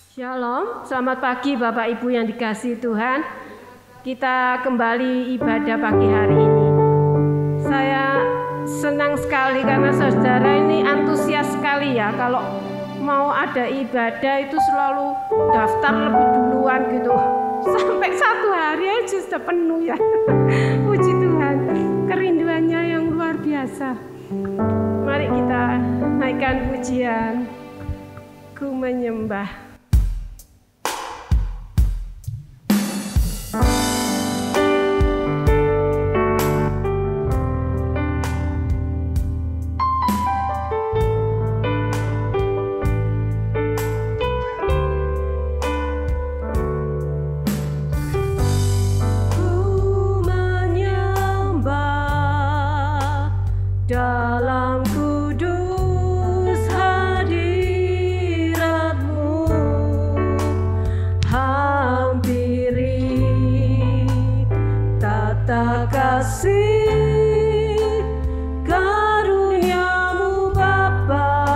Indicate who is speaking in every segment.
Speaker 1: Shalom, selamat pagi Bapak Ibu yang dikasihi Tuhan. Kita kembali ibadah pagi hari ini. Saya senang sekali karena saudara ini antusias sekali ya. Kalau mau ada ibadah itu selalu daftar lebih duluan gitu. Sampai 1 hari aja sudah penuh ya. Puji Tuhan, kerinduannya yang luar biasa. Mari kita naikkan pujian. Ku menyembah.
Speaker 2: Dalam kudus hadirat-Mu, hampiri tata kasih karunia-Mu Bapa.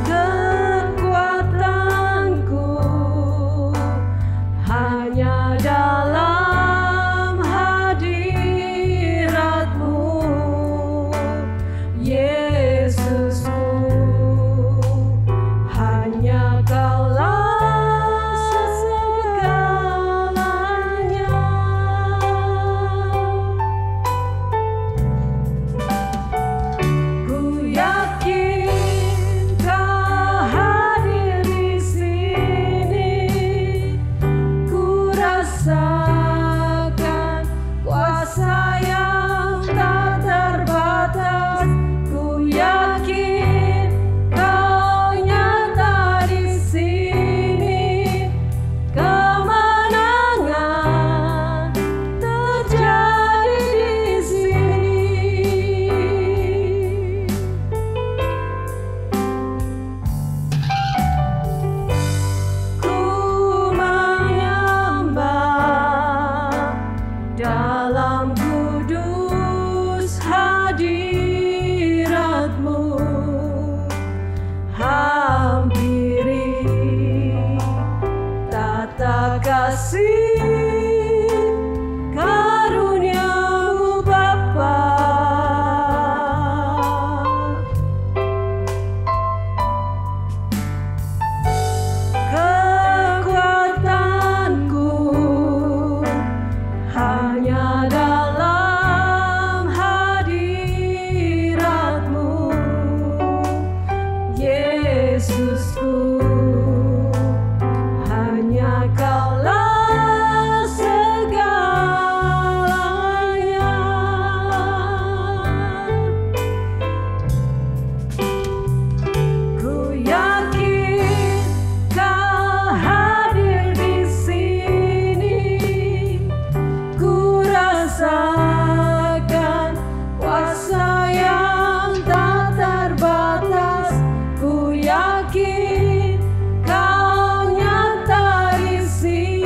Speaker 2: Kekuatanku hanya dalam hadirat-Mu, Yesusku. Hanya Kaulah segalanya. Ku yakin Kau hadir di sini. Ku rasakan kuasa yang tak terbatas. Ku yakin Kau nyata di sini. Kemenangan terjadi di sini. Ku menyembah dalam kudus hadirat-Mu, hampiri tata kasih karunia-Mu Bapa. Kekuatanku hanya dalam hadirat-Mu, Yesusku. Hanya Kaulah segalanya. Ku yakin Kau hadir di sini. Ku rasakan kuasa yang tak terbatas. Ku yakin Kau nyata di sini.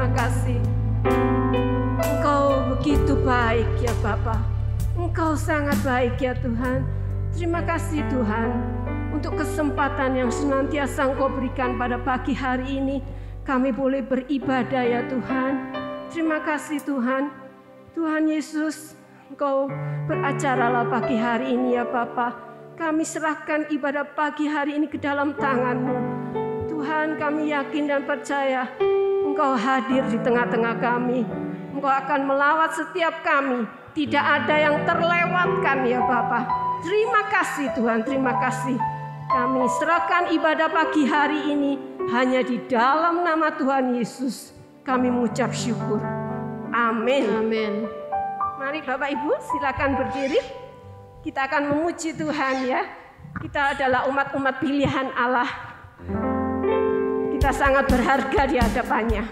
Speaker 1: terima kasih. Engkau begitu baik ya Bapa. Engkau sangat baik ya Tuhan. Terima kasih Tuhan untuk kesempatan yang senantiasa Engkau berikan pada pagi hari ini. Kami boleh beribadah ya Tuhan. Terima kasih Tuhan. Tuhan Yesus, Engkau beracaralah pagi hari ini ya Bapa. Kami serahkan ibadah pagi hari ini ke dalam tangan-Mu. Tuhan, kami yakin dan percaya Engkau hadir di tengah-tengah kami. Engkau akan melawat setiap kami. Tidak ada yang terlewatkan ya Bapa. Terima kasih Tuhan, terima kasih. Kami serahkan ibadah pagi hari ini hanya di dalam nama Tuhan Yesus. Kami mengucap syukur. Amin.
Speaker 2: Amin.
Speaker 1: Mari Bapak Ibu silakan berdiri. Kita akan memuji Tuhan ya. Kita adalah umat-umat pilihan Allah. Kita sangat berharga di hadapannya.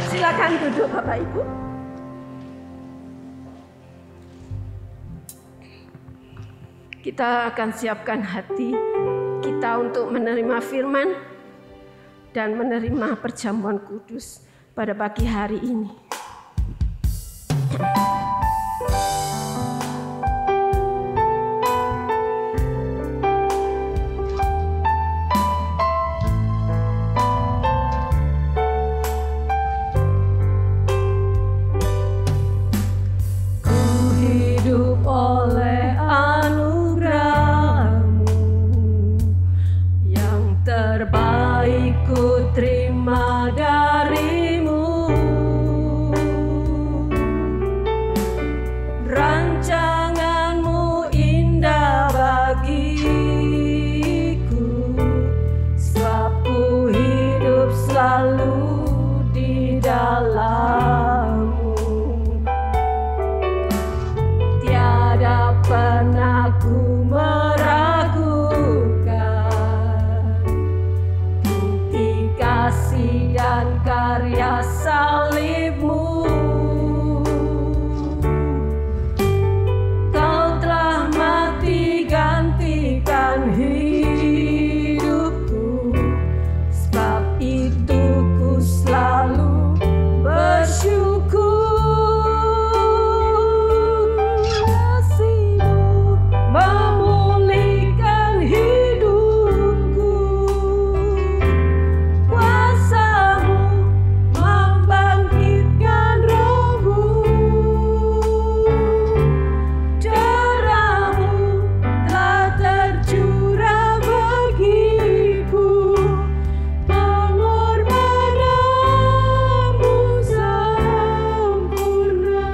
Speaker 2: Silakan duduk Bapak Ibu.
Speaker 1: kita akan siapkan hati kita untuk menerima firman dan menerima perjamuan kudus pada pagi hari ini.
Speaker 2: Terima darimu, rancanganmu indah bagiku, sebab ku hidup selalu di dalammu. Tiada pernah ku kasih dan karya salibmu. Kau telah mati gantikan hidupku, sebab itu ku selalu bersyukur. Kasih-Mu memulihkan hidupku, membangkitkan rohku, darah-Mu telah tercurah bagiku, pengorbanan-Mu sempurna.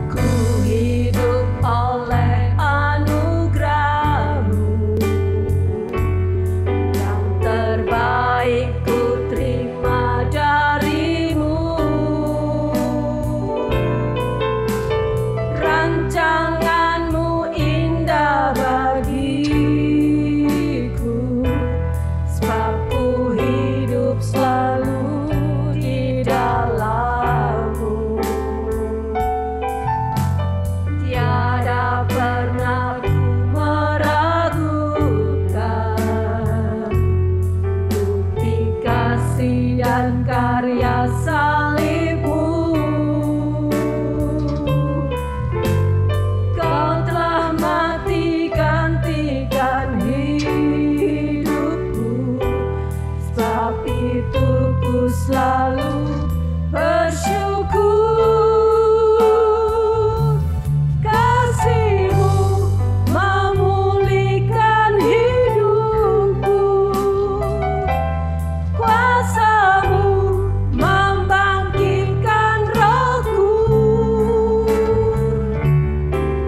Speaker 2: Ku hidup oleh anugerah-Mu, yang terbaik ku terima darimu. Rancangan-Mu indah bagiku, sebab ku hidup selalu di dalam-Mu. Tiada pernah ku meragukan bukti kasih dan karya salib-Mu. Kau telah mati gantikan hidupku, sebab itu ku selalu bersyukur. Kasih-Mu memulihkan hidupku, kuasa-Mu membangkitkan rohku,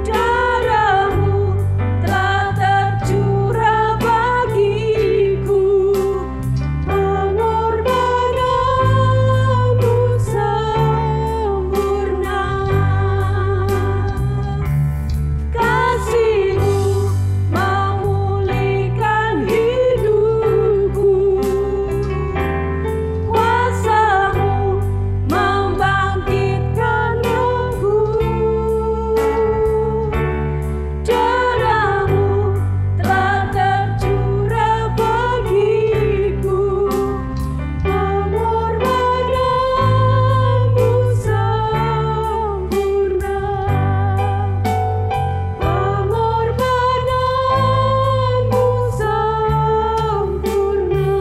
Speaker 2: darah-Mu telah tercurah bagiku, pengorbanan-Mu sempurna. Kasih-Mu memulihkan hidupku, kuasa-Mu membangkitkan rohku, darah-Mu telah tercurah bagiku, pengorbanan-Mu sempurna. Pengorbanan-Mu sempurna.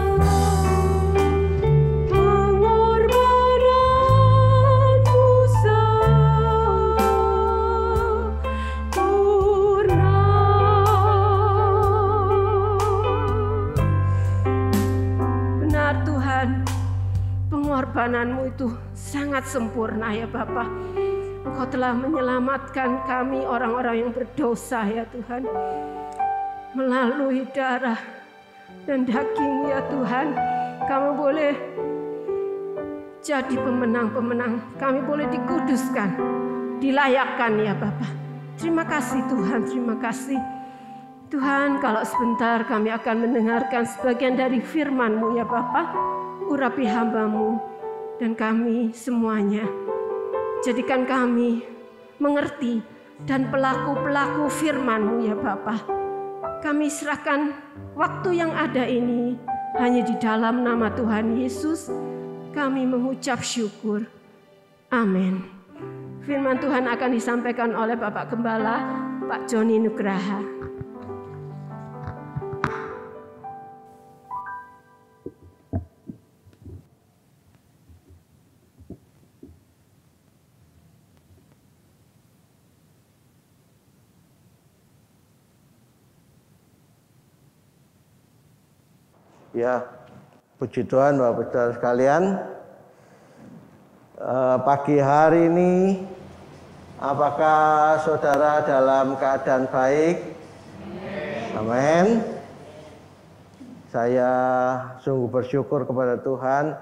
Speaker 2: Pengorbanan-Mu sempurna.
Speaker 1: Benar Tuhan, pengorbanan-Mu itu sangat sempurna ya Bapa. Engkau telah menyelamatkan kami orang-orang yang berdosa ya Tuhan, melalui darah dan daging ya Tuhan. Kami boleh jadi pemenang-pemenang, kami boleh dikuduskan, dilayakkan ya Bapa. Terima kasih Tuhan, terima kasih. Tuhan, kalau sebentar kami akan mendengarkan sebagian dari firman-Mu ya Bapa. Urapi hamba-Mu, dan kami semuanya. Jadikan kami mengerti dan pelaku-pelaku firman-Mu ya Bapa. Kami serahkan waktu yang ada ini hanya di dalam nama Tuhan Yesus. Kami mengucap syukur. Amin. Firman Tuhan akan disampaikan oleh Bapak Gembala, Pak Joni Nugraha.
Speaker 3: Ya, puji Tuhan Bapak Saudara sekalian. Pagi hari ini, apakah saudara dalam keadaan baik? Amin. Saya sungguh bersyukur kepada Tuhan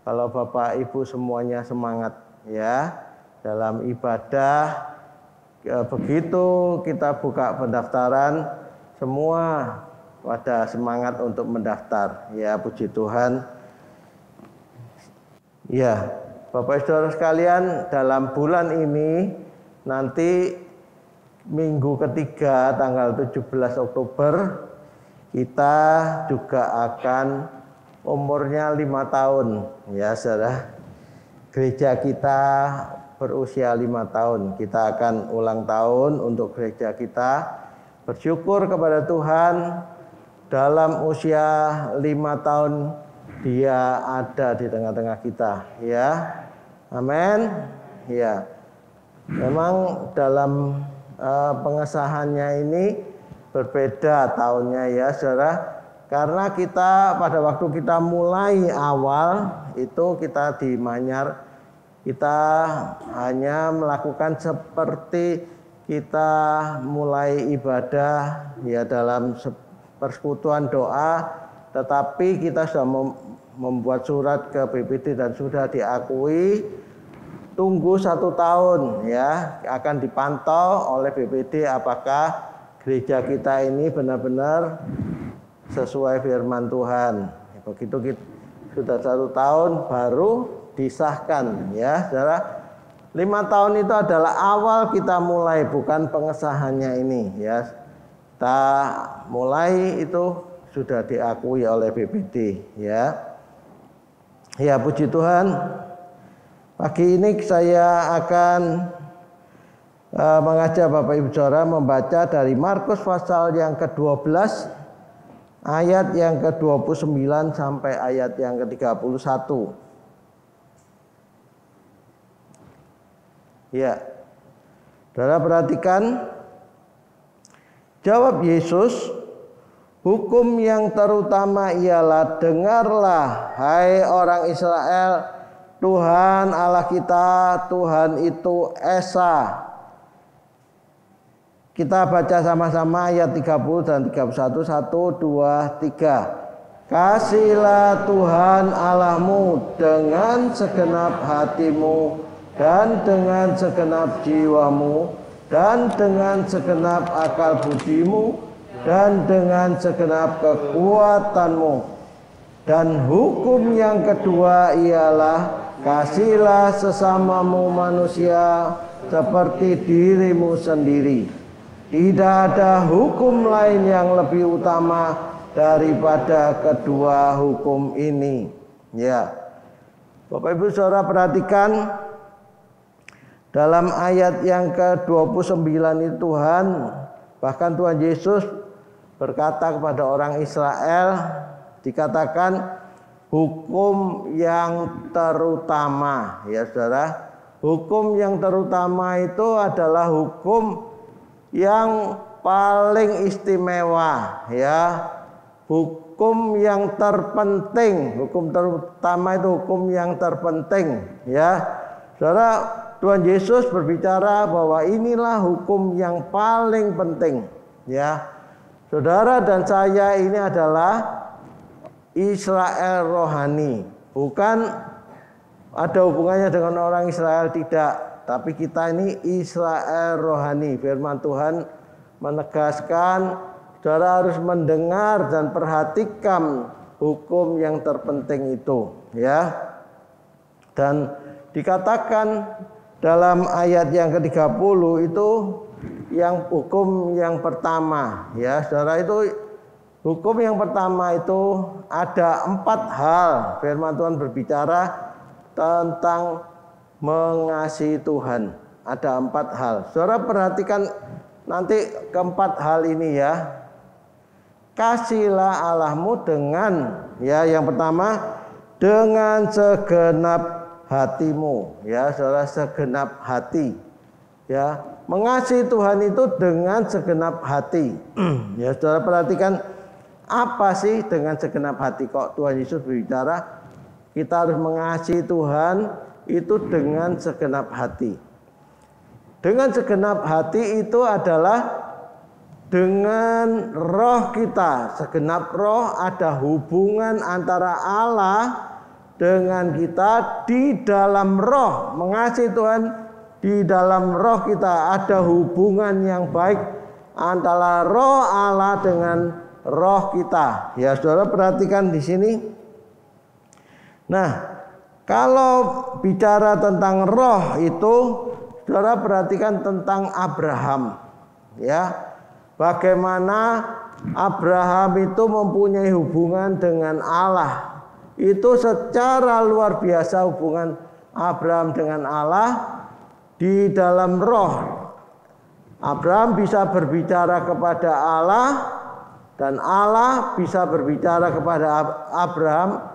Speaker 3: kalau Bapak Ibu semuanya semangat ya dalam ibadah. Begitu kita buka pendaftaran, semua pada semangat untuk mendaftar. Ya, puji Tuhan. Ya, Bapak Saudara sekalian, dalam bulan ini nanti minggu ketiga tanggal 17 Oktober kita juga akan umurnya 5 tahun. Ya, Saudara. Gereja kita berusia 5 tahun. Kita akan ulang tahun untuk gereja kita. Bersyukur kepada Tuhan. Dalam usia 5 tahun Dia ada di tengah-tengah kita, ya. Amin. Ya. Memang dalam pengesahannya ini berbeda tahunnya ya, Saudara. Karena kita pada waktu kita mulai awal itu kita di Manyar, kita hanya melakukan seperti kita mulai ibadah ya dalam persekutuan doa, tetapi kita sudah membuat surat ke BPD dan sudah diakui. Tunggu 1 tahun ya, akan dipantau oleh BPD apakah gereja kita ini benar-benar sesuai firman Tuhan. Begitu kita sudah 1 tahun baru disahkan ya, Saudara. 5 tahun itu adalah awal kita mulai, bukan pengesahannya ini ya. Kita mulai itu sudah diakui oleh BPD ya. Ya, puji Tuhan. Pagi ini saya akan mengajak Bapak Ibu Saudara membaca dari Markus pasal yang ke-12 ayat yang ke-29 sampai ayat yang ke-31. Ya. Saudara perhatikan. Jawab Yesus, hukum yang terutama ialah, dengarlah hai orang Israel, Tuhan Allah kita, Tuhan itu Esa. Kita baca sama-sama ayat 30 dan 31, 1, 2, 3. Kasihlah Tuhan Allahmu dengan segenap hatimu dan dengan segenap jiwamu dan dengan segenap akal budimu dan dengan segenap kekuatanmu. Dan hukum yang kedua ialah, kasihlah sesamamu manusia seperti dirimu sendiri. Tidak ada hukum lain yang lebih utama daripada kedua hukum ini. Ya, Bapak Ibu Saudara perhatikan. Dalam ayat yang ke-29 itu bahkan Tuhan Yesus berkata kepada orang Israel, dikatakan hukum yang terutama ya Saudara. Hukum yang terutama itu adalah hukum yang paling istimewa ya. Hukum yang terpenting, hukum terutama itu hukum yang terpenting ya. Saudara, Tuhan Yesus berbicara bahwa inilah hukum yang paling penting ya. Saudara dan saya ini adalah Israel rohani, bukan ada hubungannya dengan orang Israel, tidak, tapi kita ini Israel rohani. Firman Tuhan menegaskan saudara harus mendengar dan perhatikan hukum yang terpenting itu ya. Dan dikatakan dalam ayat yang ke-30 itu yang hukum yang pertama, ya saudara, itu hukum yang pertama itu ada 4 hal. Firman Tuhan berbicara tentang mengasihi Tuhan. Ada 4 hal. Saudara perhatikan nanti keempat hal ini ya. Kasihlah Allahmu dengan, ya yang pertama, dengan segenap hatimu, ya saudara, segenap hati, ya. Mengasihi Tuhan itu dengan segenap hati. Ya saudara perhatikan, apa sih dengan segenap hati? Kok Tuhan Yesus berbicara kita harus mengasihi Tuhan itu dengan segenap hati. Dengan segenap hati itu adalah dengan roh kita. Segenap roh, ada hubungan antara Allah dengan kita di dalam roh. Mengasihi Tuhan di dalam roh kita, ada hubungan yang baik antara roh Allah dengan roh kita. Ya, saudara perhatikan di sini. Nah, kalau bicara tentang roh itu, saudara perhatikan tentang Abraham. Ya, bagaimana Abraham itu mempunyai hubungan dengan Allah. Itu secara luar biasa hubungan Abraham dengan Allah di dalam roh. Abraham bisa berbicara kepada Allah dan Allah bisa berbicara kepada Abraham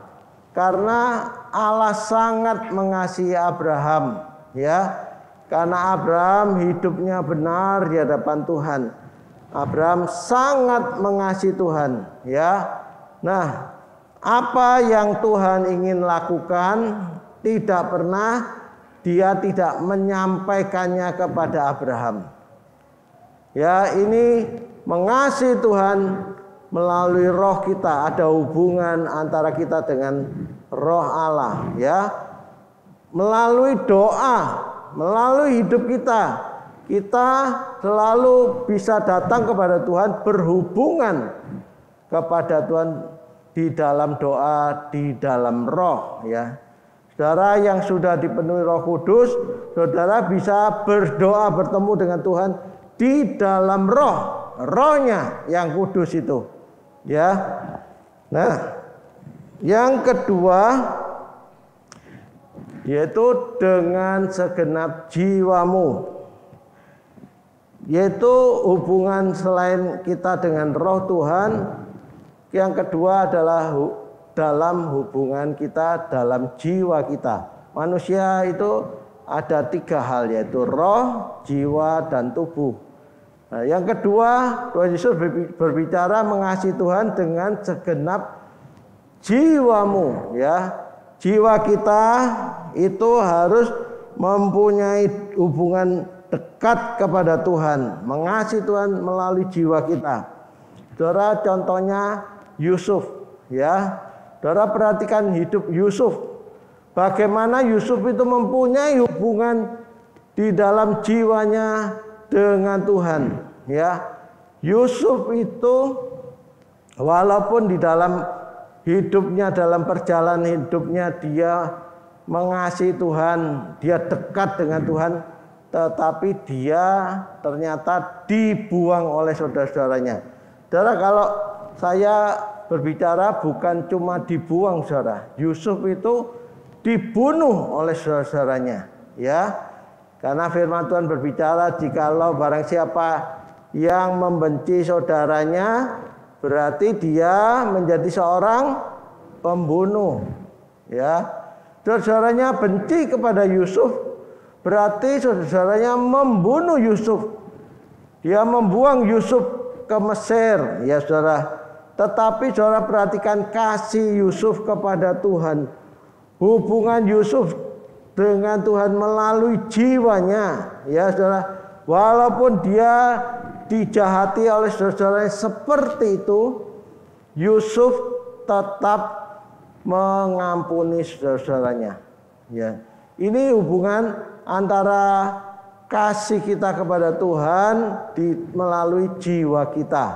Speaker 3: karena Allah sangat mengasihi Abraham, ya. Karena Abraham hidupnya benar di hadapan Tuhan. Abraham sangat mengasihi Tuhan, ya. Nah, apa yang Tuhan ingin lakukan tidak pernah dia tidak menyampaikannya kepada Abraham. Ya, ini mengasihi Tuhan melalui roh kita, ada hubungan antara kita dengan roh Allah, ya. Melalui doa, melalui hidup kita selalu bisa datang kepada Tuhan, berhubungan kepada Tuhan di dalam doa, di dalam roh, ya. Saudara yang sudah dipenuhi Roh Kudus, saudara bisa berdoa bertemu dengan Tuhan di dalam roh, rohnya yang kudus itu, ya. Nah, yang kedua yaitu dengan segenap jiwamu, yaitu hubungan selain kita dengan roh Tuhan. Yang kedua adalah dalam hubungan kita dalam jiwa kita. Manusia itu ada 3 hal, yaitu roh, jiwa, dan tubuh. Nah, yang kedua, Tuhan Yesus berbicara mengasihi Tuhan dengan segenap jiwamu, ya. Jiwa kita itu harus mempunyai hubungan dekat kepada Tuhan, mengasihi Tuhan melalui jiwa kita. Saudara, contohnya Yusuf, ya. Saudara perhatikan hidup Yusuf. Bagaimana Yusuf itu mempunyai hubungan di dalam jiwanya dengan Tuhan, ya. Yusuf itu walaupun di dalam hidupnya, dalam perjalanan hidupnya dia mengasihi Tuhan, dia dekat dengan Tuhan, tetapi dia ternyata dibuang oleh saudara-saudaranya. Saudara, kalau saya berbicara bukan cuma dibuang, saudara. Yusuf itu dibunuh oleh saudara-saudaranya, ya. Karena firman Tuhan berbicara, jikalau barang siapa yang membenci saudaranya, berarti dia menjadi seorang pembunuh, ya. Saudaranya benci kepada Yusuf, berarti saudaranya membunuh Yusuf. Dia membuang Yusuf ke Mesir, ya saudara. Tetapi saudara perhatikan kasih Yusuf kepada Tuhan. Hubungan Yusuf dengan Tuhan melalui jiwanya, ya saudara. Walaupun dia dijahati oleh saudaranya seperti itu, Yusuf tetap mengampuni saudaranya, ya. Ini hubungan antara kasih kita kepada Tuhan melalui jiwa kita,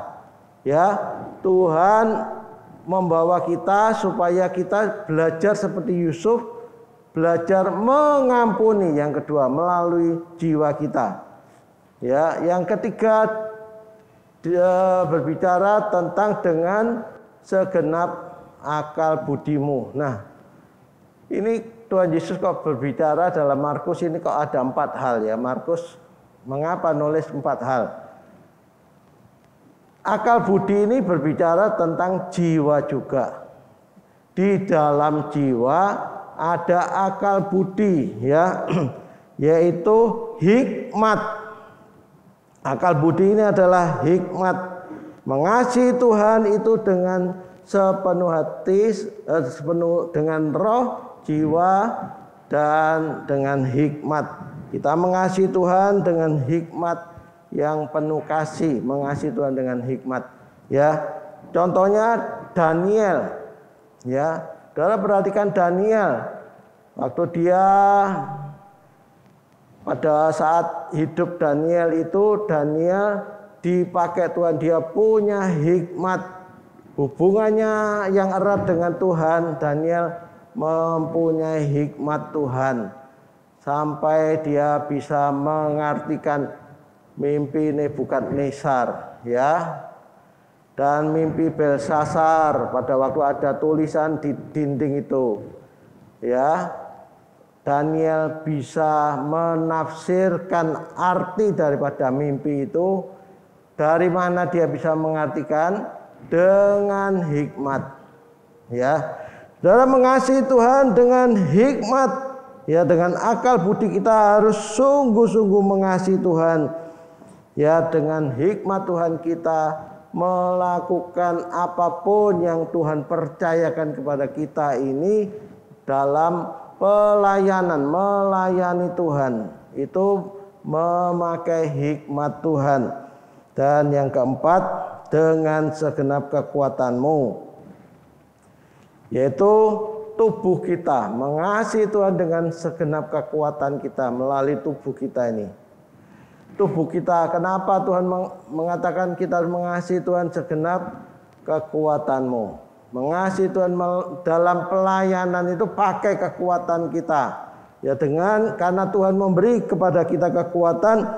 Speaker 3: ya. Tuhan membawa kita supaya kita belajar seperti Yusuf belajar mengampuni. Yang kedua, melalui jiwa kita. Ya, yang ketiga, dia berbicara tentang dengan segenap akal budimu. Nah, ini Tuhan Yesus kok berbicara dalam Markus ini kok ada 4 hal ya. Markus mengapa nulis 4 hal? Akal budi ini berbicara tentang jiwa juga. Di dalam jiwa ada akal budi ya, yaitu hikmat. Akal budi ini adalah hikmat. Mengasihi Tuhan itu dengan sepenuh hati, dengan roh, jiwa, dan dengan hikmat. Kita mengasihi Tuhan dengan hikmat yang penuh kasih, mengasihi Tuhan dengan hikmat. Ya, contohnya Daniel. Ya, saudara perhatikan Daniel. Waktu dia pada saat hidup Daniel itu, Daniel dipakai Tuhan, dia punya hikmat, hubungannya yang erat dengan Tuhan. Daniel mempunyai hikmat Tuhan sampai dia bisa mengartikan mimpi Nebukadnezar ya, dan mimpi Belsasar pada waktu ada tulisan di dinding itu ya. Daniel bisa menafsirkan arti daripada mimpi itu. Dari mana dia bisa mengartikan? Dengan hikmat. Ya, saudara mengasihi Tuhan dengan hikmat. Ya, dengan akal budi kita harus sungguh-sungguh mengasihi Tuhan. Ya, dengan hikmat Tuhan kita melakukan apapun yang Tuhan percayakan kepada kita ini dalam pelayanan, melayani Tuhan, itu memakai hikmat Tuhan. Dan yang keempat, dengan segenap kekuatanmu, yaitu tubuh kita, mengasihi Tuhan dengan segenap kekuatan kita melalui tubuh kita ini. Tubuh kita, kenapa Tuhan mengatakan kita harus mengasihi Tuhan segenap kekuatanmu? Mengasihi Tuhan dalam pelayanan itu pakai kekuatan kita. Ya, karena Tuhan memberi kepada kita kekuatan,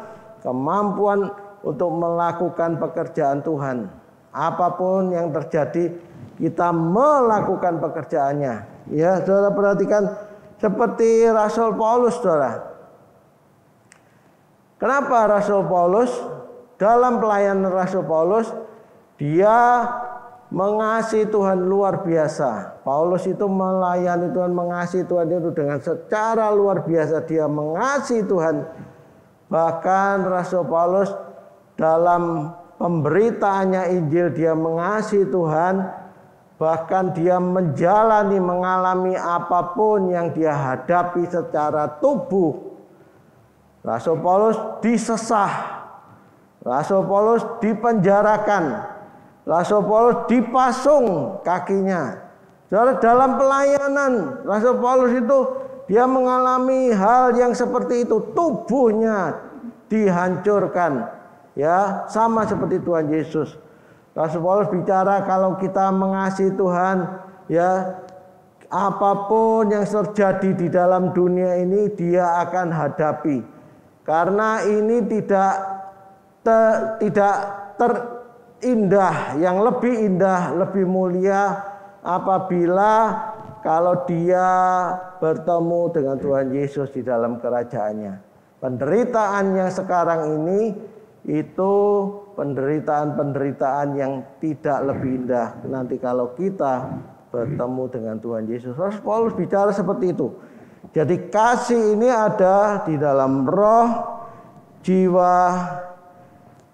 Speaker 3: kemampuan untuk melakukan pekerjaan Tuhan. Apapun yang terjadi, kita melakukan pekerjaannya. Ya, saudara perhatikan seperti Rasul Paulus, saudara. Kenapa Rasul Paulus? Dalam pelayanan Rasul Paulus, dia mengasihi Tuhan luar biasa. Paulus itu melayani Tuhan, mengasihi Tuhan itu dengan secara luar biasa. Dia mengasihi Tuhan. Bahkan Rasul Paulus dalam pemberitaannya Injil, dia mengasihi Tuhan. Bahkan dia mengalami apapun yang dia hadapi secara tubuh. Rasul Paulus disesah. Rasul Paulus dipenjarakan. Rasul Paulus dipasung kakinya. Saudara, dalam pelayanan Rasul Paulus itu dia mengalami hal yang seperti itu, tubuhnya dihancurkan. Ya, sama seperti Tuhan Yesus. Rasul Paulus bicara kalau kita mengasihi Tuhan, ya, apapun yang terjadi di dalam dunia ini dia akan hadapi. Karena ini tidak terindah, yang lebih indah, lebih mulia apabila kalau dia bertemu dengan Tuhan Yesus di dalam kerajaannya. Penderitaan yang sekarang ini itu penderitaan yang tidak lebih indah nanti kalau kita bertemu dengan Tuhan Yesus. Rasul Paulus bicara seperti itu. Jadi kasih ini ada di dalam roh, jiwa,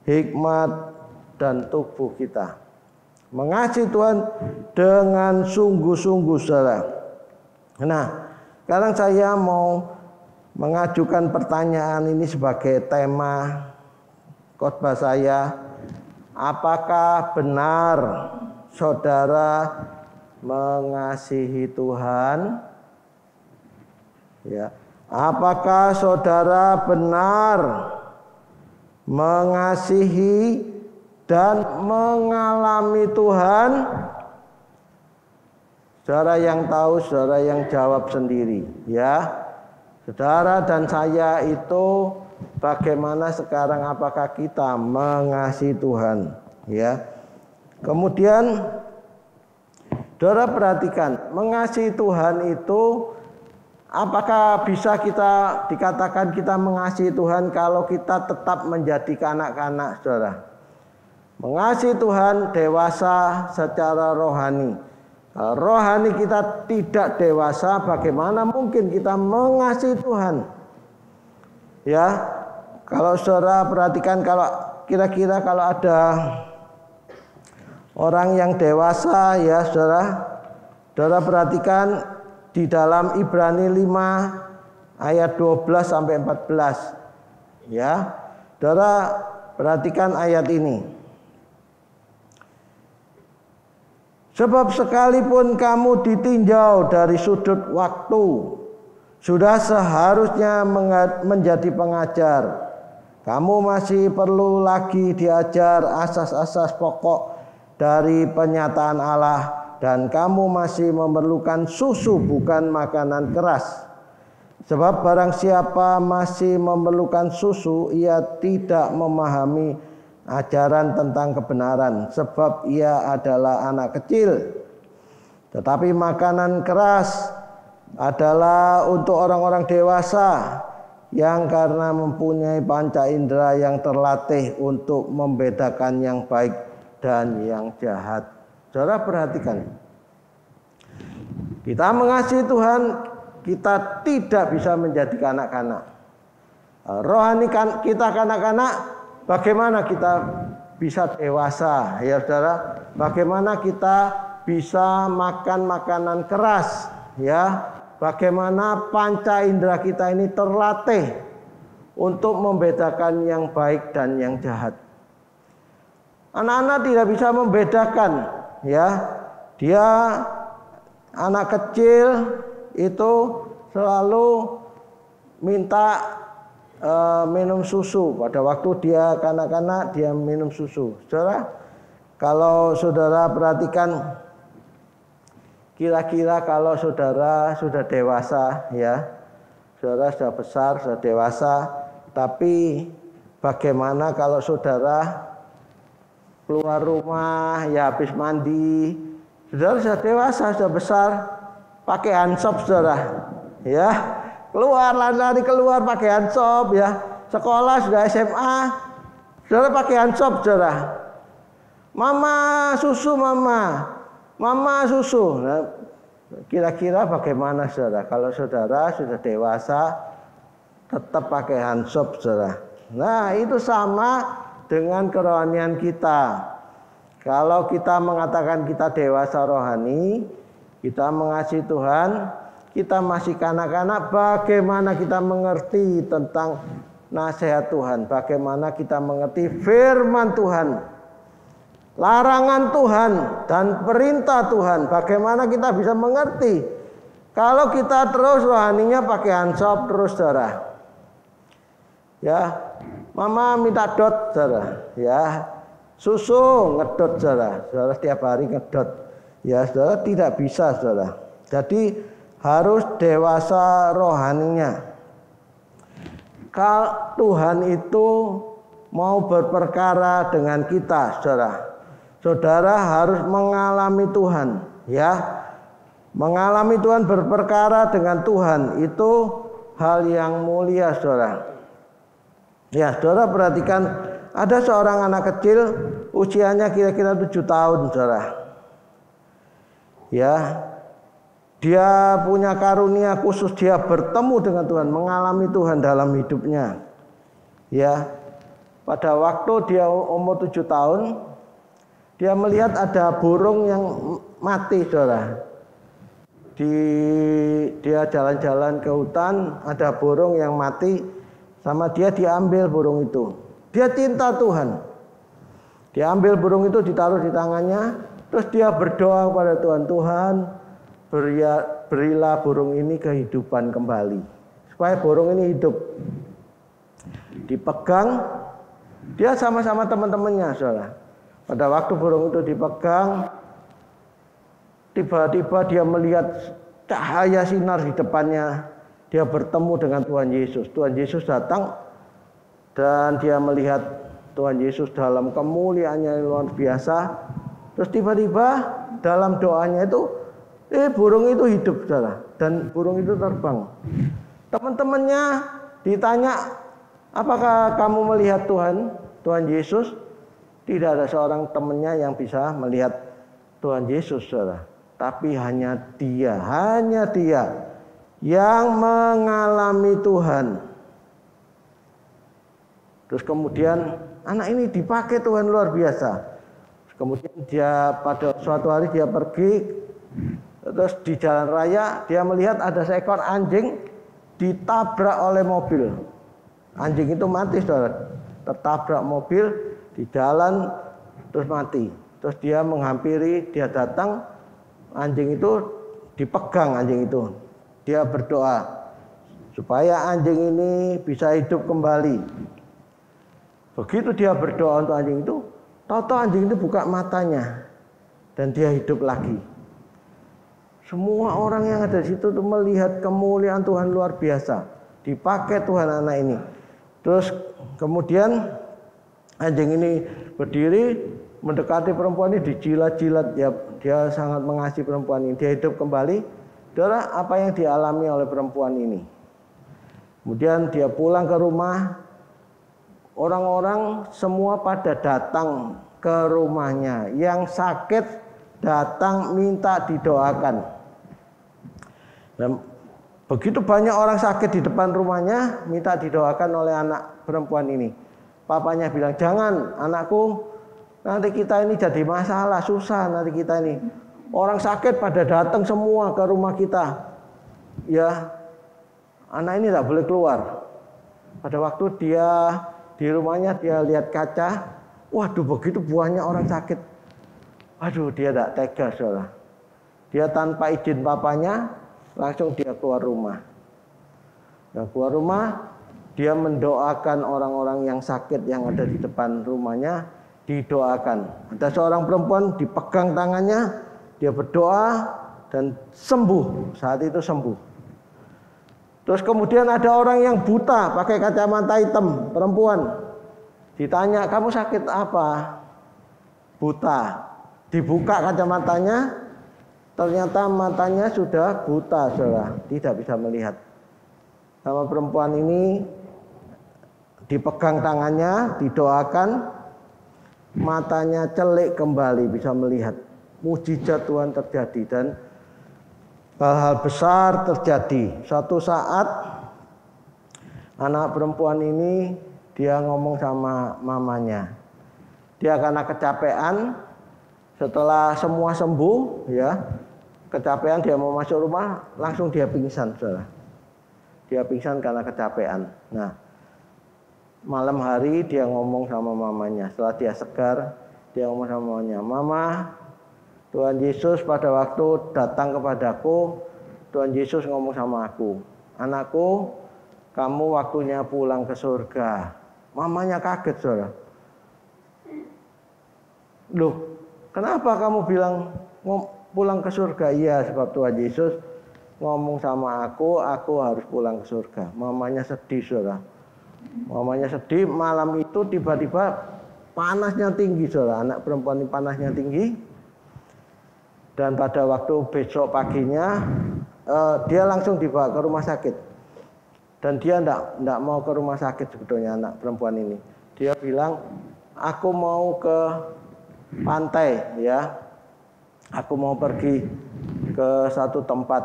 Speaker 3: hikmat, dan tubuh kita. Mengasihi Tuhan dengan sungguh-sungguh, saudara. Nah, sekarang saya mau mengajukan pertanyaan ini sebagai tema khotbah saya. Apakah benar saudara mengasihi Tuhan? Ya. Apakah saudara benar mengasihi dan mengalami Tuhan? Saudara yang tahu, saudara yang jawab sendiri, ya. Saudara dan saya itu bagaimana sekarang, apakah kita mengasihi Tuhan, ya. Kemudian saudara perhatikan, mengasihi Tuhan itu apakah bisa kita dikatakan kita mengasihi Tuhan kalau kita tetap menjadi kanak-kanak, saudara? Mengasihi Tuhan dewasa secara rohani. Kalau rohani kita tidak dewasa, bagaimana mungkin kita mengasihi Tuhan? Ya, kalau saudara perhatikan, kalau kira-kira kalau ada orang yang dewasa, ya saudara perhatikan di dalam Ibrani 5 ayat 12 sampai 14. Ya. Saudara perhatikan ayat ini. Sebab sekalipun kamu ditinjau dari sudut waktu, sudah seharusnya menjadi pengajar. Kamu masih perlu lagi diajar asas-asas pokok dari penyataan Allah, dan kamu masih memerlukan susu, bukan makanan keras. Sebab barang siapa masih memerlukan susu, ia tidak memahami ajaran tentang kebenaran, sebab ia adalah anak kecil. Tetapi makanan keras adalah untuk orang-orang dewasa yang karena mempunyai panca indera yang terlatih untuk membedakan yang baik dan yang jahat. Saudara perhatikan, kita mengasihi Tuhan, kita tidak bisa menjadi kanak-kanak. Rohani kita kanak-kanak, bagaimana kita bisa dewasa, ya saudara? Bagaimana kita bisa makan makanan keras, ya? Bagaimana panca indera kita ini terlatih untuk membedakan yang baik dan yang jahat. Anak-anak tidak bisa membedakan, ya. Dia anak kecil itu selalu minta minum susu. Pada waktu dia kanak-kanak, dia minum susu. Saudara, kalau saudara perhatikan, kira-kira kalau saudara sudah dewasa, ya, saudara sudah besar, sudah dewasa, tapi bagaimana kalau saudara keluar rumah, ya habis mandi, saudara sudah dewasa, sudah besar, pakai handshop, saudara, ya. Keluar, lari-lari keluar pakai handshop, ya. Sekolah sudah SMA, saudara pakai handshop, saudara. Mama susu, mama susu. Nah, kira-kira bagaimana, saudara? Kalau saudara sudah dewasa, tetap pakai handshop, saudara. Nah, itu sama dengan kerohanian kita. Kalau kita mengatakan kita dewasa rohani, kita mengasihi Tuhan, kita masih kanak-kanak, bagaimana kita mengerti tentang nasihat Tuhan, bagaimana kita mengerti firman Tuhan, larangan Tuhan dan perintah Tuhan, bagaimana kita bisa mengerti. Kalau kita terus rohaninya pakai handshop terus, saudara, ya, mama minta dot, saudara, ya, susu ngedot, saudara, saudara setiap hari ngedot, ya, saudara tidak bisa, saudara. Jadi harus dewasa rohaninya. Kalau Tuhan itu mau berperkara dengan kita, saudara, saudara harus mengalami Tuhan, ya. Mengalami Tuhan, berperkara dengan Tuhan itu hal yang mulia, saudara. Ya, saudara perhatikan, ada seorang anak kecil usianya kira-kira 7 tahun, saudara. Ya, dia punya karunia khusus, dia bertemu dengan Tuhan, mengalami Tuhan dalam hidupnya. Ya, pada waktu dia umur 7 tahun, dia melihat ada burung yang mati, saudara. Dia jalan-jalan ke hutan, ada burung yang mati, sama dia diambil burung itu. Dia cinta Tuhan. Dia ambil burung itu, ditaruh di tangannya, terus dia berdoa kepada Tuhan, Tuhan, berilah burung ini kehidupan kembali, supaya burung ini hidup. Dipegang, dia sama-sama teman-temannya, saudara. Pada waktu burung itu dipegang, tiba-tiba dia melihat cahaya sinar di depannya. Dia bertemu dengan Tuhan Yesus. Tuhan Yesus datang dan dia melihat Tuhan Yesus dalam kemuliaannya yang luar biasa. Terus tiba-tiba dalam doanya itu, burung itu hidup, saudara. Dan burung itu terbang. Teman-temannya ditanya, apakah kamu melihat Tuhan Yesus? Tidak ada seorang temannya yang bisa melihat Tuhan Yesus, saudara. Tapi hanya dia yang mengalami Tuhan. Terus kemudian anak ini dipakai Tuhan luar biasa. Kemudian dia pada suatu hari dia pergi, terus di jalan raya dia melihat ada seekor anjing ditabrak oleh mobil. Anjing itu mati, saudara. Tertabrak mobil di jalan terus mati. Terus dia menghampiri, dia datang, anjing itu dipegang anjing itu. Dia berdoa supaya anjing ini bisa hidup kembali. Begitu dia berdoa untuk anjing itu, tahu-tahu anjing itu buka matanya dan dia hidup lagi. Semua orang yang ada di situ tuh melihat kemuliaan Tuhan luar biasa. Dipakai Tuhan anak ini. Terus kemudian anjing ini berdiri mendekati perempuan ini, dijilat-jilat. Dia sangat mengasihi perempuan ini. Dia hidup kembali. Saudara, apa yang dialami oleh perempuan ini? Kemudian dia pulang ke rumah. Orang-orang semua pada datang ke rumahnya. Yang sakit datang minta didoakan. Dan begitu banyak orang sakit di depan rumahnya minta didoakan oleh anak perempuan ini. Papanya bilang, jangan anakku, nanti kita ini jadi masalah, susah nanti kita ini. Orang sakit pada datang semua ke rumah kita. Ya, anak ini tidak boleh keluar. Pada waktu dia di rumahnya dia lihat kaca, waduh begitu banyak orang sakit. Waduh, dia tidak tega, saudara. Dia tanpa izin papanya langsung dia keluar rumah. Nah, keluar rumah, dia mendoakan orang-orang yang sakit yang ada di depan rumahnya, didoakan. Ada seorang perempuan dipegang tangannya, dia berdoa dan sembuh. Saat itu sembuh. Terus kemudian ada orang yang buta pakai kacamata hitam, perempuan. Ditanya, kamu sakit apa? Buta. Dibuka kacamatanya, ternyata matanya sudah buta, saudara. Tidak bisa melihat. Sama perempuan ini dipegang tangannya, didoakan, matanya celik kembali, bisa melihat. Mujizat Tuhan terjadi dan hal-hal besar terjadi. Suatu saat anak perempuan ini dia ngomong sama mamanya. Dia karena kecapean, setelah semua sembuh, ya, kecapean dia mau masuk rumah, langsung dia pingsan, saudara. Dia pingsan karena kecapean. Nah, malam hari dia ngomong sama mamanya. Setelah dia segar, dia ngomong sama mamanya, Mama, Tuhan Yesus pada waktu datang kepadaku, Tuhan Yesus ngomong sama aku, anakku, kamu waktunya pulang ke surga. Mamanya kaget, saudara. Loh, kenapa kamu bilang pulang ke surga? Iya, sebab Tuhan Yesus ngomong sama aku harus pulang ke surga. Mamanya sedih, saudara. Mamanya sedih, malam itu tiba-tiba panasnya tinggi, saudara. Anak perempuan ini panasnya tinggi. Dan pada waktu besok paginya dia langsung dibawa ke rumah sakit. Dan dia tidak mau ke rumah sakit sebetulnya anak perempuan ini. Dia bilang, aku mau ke pantai, ya. Aku mau pergi ke satu tempat.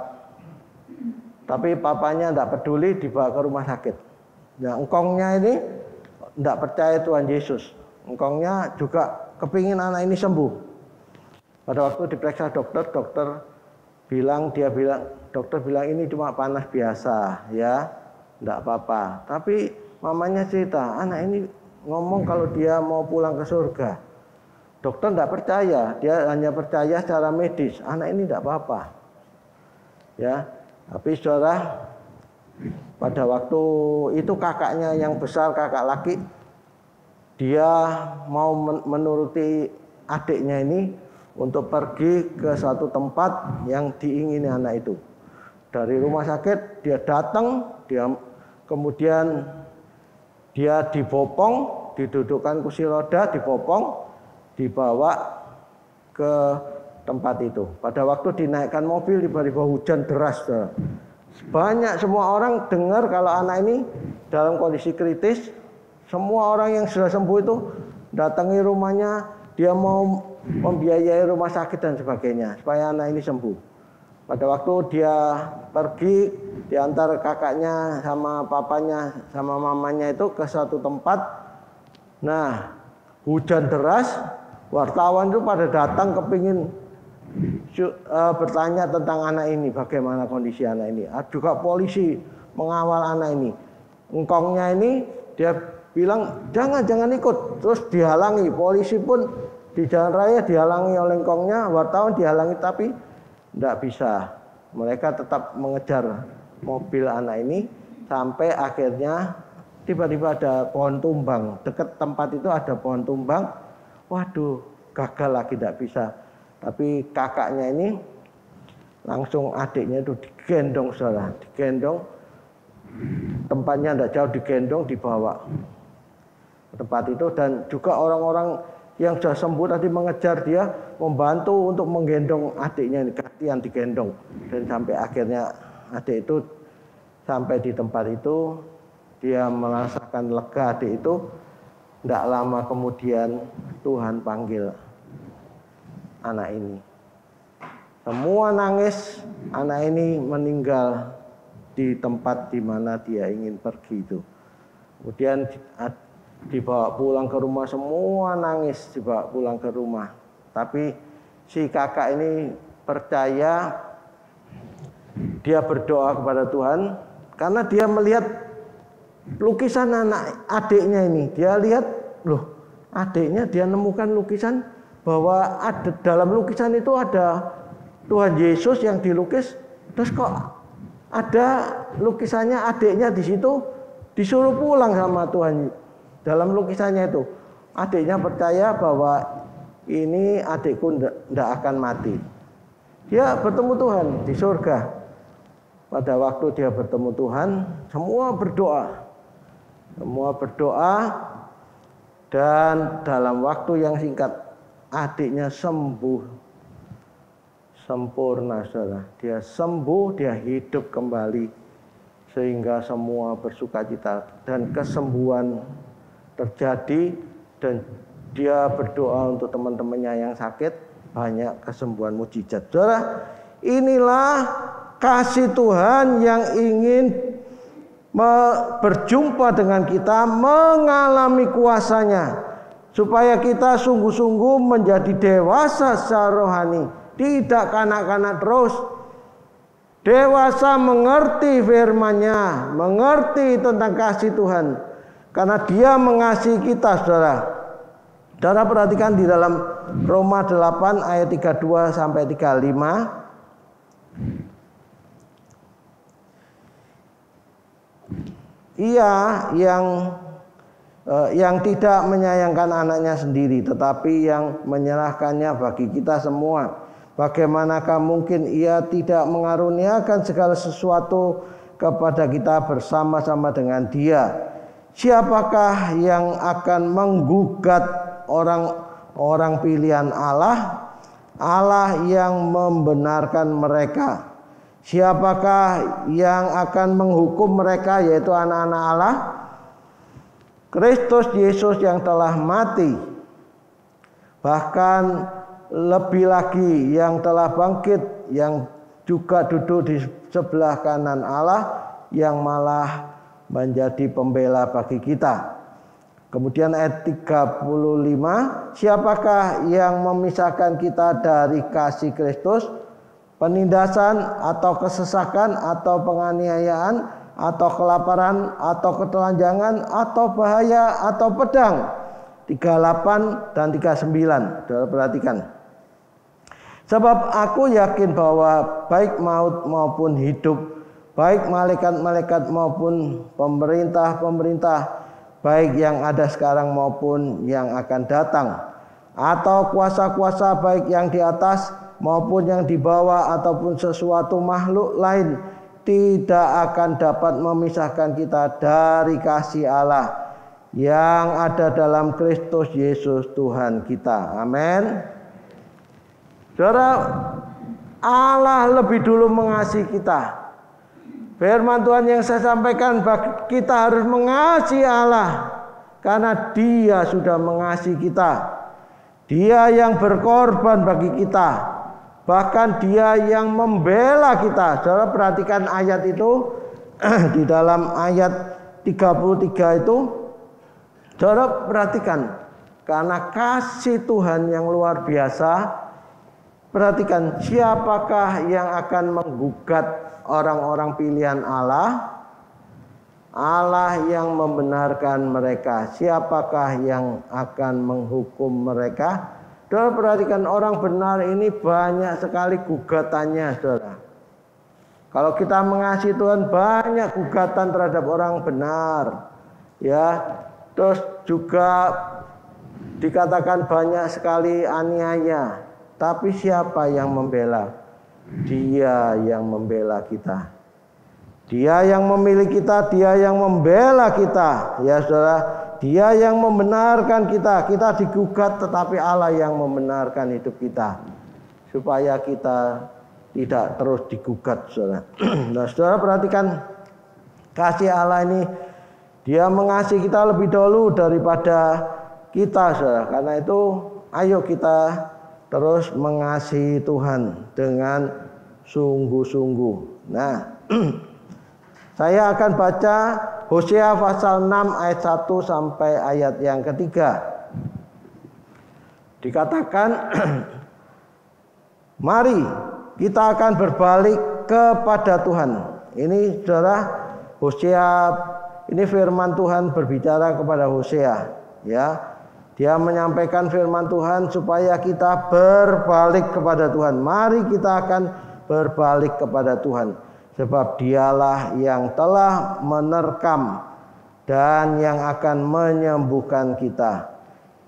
Speaker 3: Tapi papanya tidak peduli, dibawa ke rumah sakit. Nah, engkongnya ini tidak percaya Tuhan Yesus. Engkongnya juga kepingin anak ini sembuh. Pada waktu diperiksa dokter bilang ini cuma panas biasa, ya, tidak apa-apa. Tapi mamanya cerita, anak ini ngomong kalau dia mau pulang ke surga. Dokter tidak percaya, dia hanya percaya secara medis. Anak ini tidak apa-apa, ya. Tapi saudara, pada waktu itu kakaknya yang besar, kakak laki, dia mau menuruti adiknya ini. untuk pergi ke suatu tempat yang diingini anak itu. Dari rumah sakit dia datang, kemudian dia dibopong, didudukkan kursi roda, dibopong, dibawa ke tempat itu. Pada waktu dinaikkan mobil, tiba-tiba hujan deras. Banyak semua orang dengar kalau anak ini dalam kondisi kritis. Semua orang yang sudah sembuh itu datangi rumahnya, dia mau membiayai rumah sakit dan sebagainya supaya anak ini sembuh. Pada waktu dia pergi diantar kakaknya sama papanya sama mamanya itu ke suatu tempat. Nah, hujan deras, wartawan itu pada datang kepingin bertanya tentang anak ini, bagaimana kondisi anak ini. Juga polisi mengawal anak ini. Engkongnya ini dia bilang jangan ikut, terus dihalangi. Polisi pun di jalan raya dihalangi oleh engkongnya, wartawan dihalangi, tapi tidak bisa. Mereka tetap mengejar mobil anak ini sampai akhirnya tiba-tiba ada pohon tumbang. Dekat tempat itu ada pohon tumbang. Waduh, gagal lagi, tidak bisa. Tapi kakaknya ini langsung adiknya itu digendong, saudara. Digendong, tempatnya tidak jauh, digendong, dibawa ke tempat itu. Dan juga orang-orang yang sudah sembuh tadi mengejar dia, membantu untuk menggendong adiknya ini, kasihan digendong. Dan sampai akhirnya adik itu sampai di tempat itu, dia merasakan lega adik itu. Tidak lama kemudian Tuhan panggil anak ini. Semua nangis, anak ini meninggal di tempat di mana dia ingin pergi itu. Kemudian dibawa pulang ke rumah, semua nangis dibawa pulang ke rumah. Tapi si kakak ini percaya, dia berdoa kepada Tuhan karena dia melihat lukisan anak adiknya ini. Dia lihat, loh, adiknya, dia nemukan lukisan bahwa ada dalam lukisan itu ada Tuhan Yesus yang dilukis. Terus kok ada lukisannya adiknya di situ, disuruh pulang sama Tuhan. Dalam lukisannya itu, adiknya percaya bahwa ini adikku tidak akan mati. Dia bertemu Tuhan di surga. Pada waktu dia bertemu Tuhan, semua berdoa. Semua berdoa, dan dalam waktu yang singkat, adiknya sembuh. Sempurna, saudara. Dia sembuh, dia hidup kembali. Sehingga semua bersukacita. Dan kesembuhan terjadi, dan dia berdoa untuk teman-temannya yang sakit, banyak kesembuhan mujizat. Saudara, inilah kasih Tuhan yang ingin berjumpa dengan kita, mengalami kuasanya, supaya kita sungguh-sungguh menjadi dewasa secara rohani, tidak kanak-kanak terus. Dewasa mengerti firman-Nya, mengerti tentang kasih Tuhan. Karena dia mengasihi kita, saudara. Saudara perhatikan di dalam Roma 8 ayat 32 sampai 35. Ia yang tidak menyayangkan anaknya sendiri, tetapi yang menyerahkannya bagi kita semua. Bagaimanakah mungkin ia tidak mengaruniakan segala sesuatu kepada kita bersama-sama dengan dia? Siapakah yang akan menggugat orang-orang pilihan Allah? Allah yang membenarkan mereka. Siapakah yang akan menghukum mereka, yaitu anak-anak Allah? Kristus Yesus yang telah mati, bahkan lebih lagi yang telah bangkit, yang juga duduk di sebelah kanan Allah, yang malah menjadi pembela bagi kita. Kemudian ayat 35, siapakah yang memisahkan kita dari kasih Kristus? Penindasan atau kesesakan atau penganiayaan atau kelaparan atau ketelanjangan atau bahaya atau pedang. 38 dan 39. Saudara perhatikan. Sebab aku yakin bahwa baik maut maupun hidup, baik malaikat-malaikat maupun pemerintah-pemerintah, baik yang ada sekarang maupun yang akan datang, atau kuasa-kuasa baik yang di atas maupun yang di bawah ataupun sesuatu makhluk lain tidak akan dapat memisahkan kita dari kasih Allah yang ada dalam Kristus Yesus Tuhan kita. Amin. Saudara, Allah lebih dulu mengasihi kita. Firman Tuhan yang saya sampaikan, kita harus mengasihi Allah karena Dia sudah mengasihi kita. Dia yang berkorban bagi kita, bahkan Dia yang membela kita. Saudara perhatikan ayat itu di dalam ayat 33 itu. Saudara perhatikan, karena kasih Tuhan yang luar biasa. Perhatikan, siapakah yang akan menggugat orang-orang pilihan Allah? Allah yang membenarkan mereka. Siapakah yang akan menghukum mereka? Saudara perhatikan, orang benar ini banyak sekali gugatannya, saudara. Kalau kita mengasihi Tuhan, banyak gugatan terhadap orang benar. Ya, terus juga dikatakan banyak sekali aniaya. Tapi siapa yang membela? Dia yang membela kita. Dia yang memilih kita, Dia yang membela kita. Ya saudara, Dia yang membenarkan kita. Kita digugat tetapi Allah yang membenarkan hidup kita. Supaya kita tidak terus digugat, saudara. Nah, saudara perhatikan kasih Allah ini. Dia mengasihi kita lebih dahulu daripada kita, saudara. Karena itu ayo kita terus mengasihi Tuhan dengan sungguh-sungguh. Nah, saya akan baca Hosea pasal 6 ayat 1 sampai ayat yang ketiga. Dikatakan, mari kita akan berbalik kepada Tuhan. Ini saudara, Hosea, ini firman Tuhan berbicara kepada Hosea, ya. Dia menyampaikan firman Tuhan supaya kita berbalik kepada Tuhan. Mari kita akan berbalik kepada Tuhan. Sebab Dialah yang telah menerkam dan yang akan menyembuhkan kita.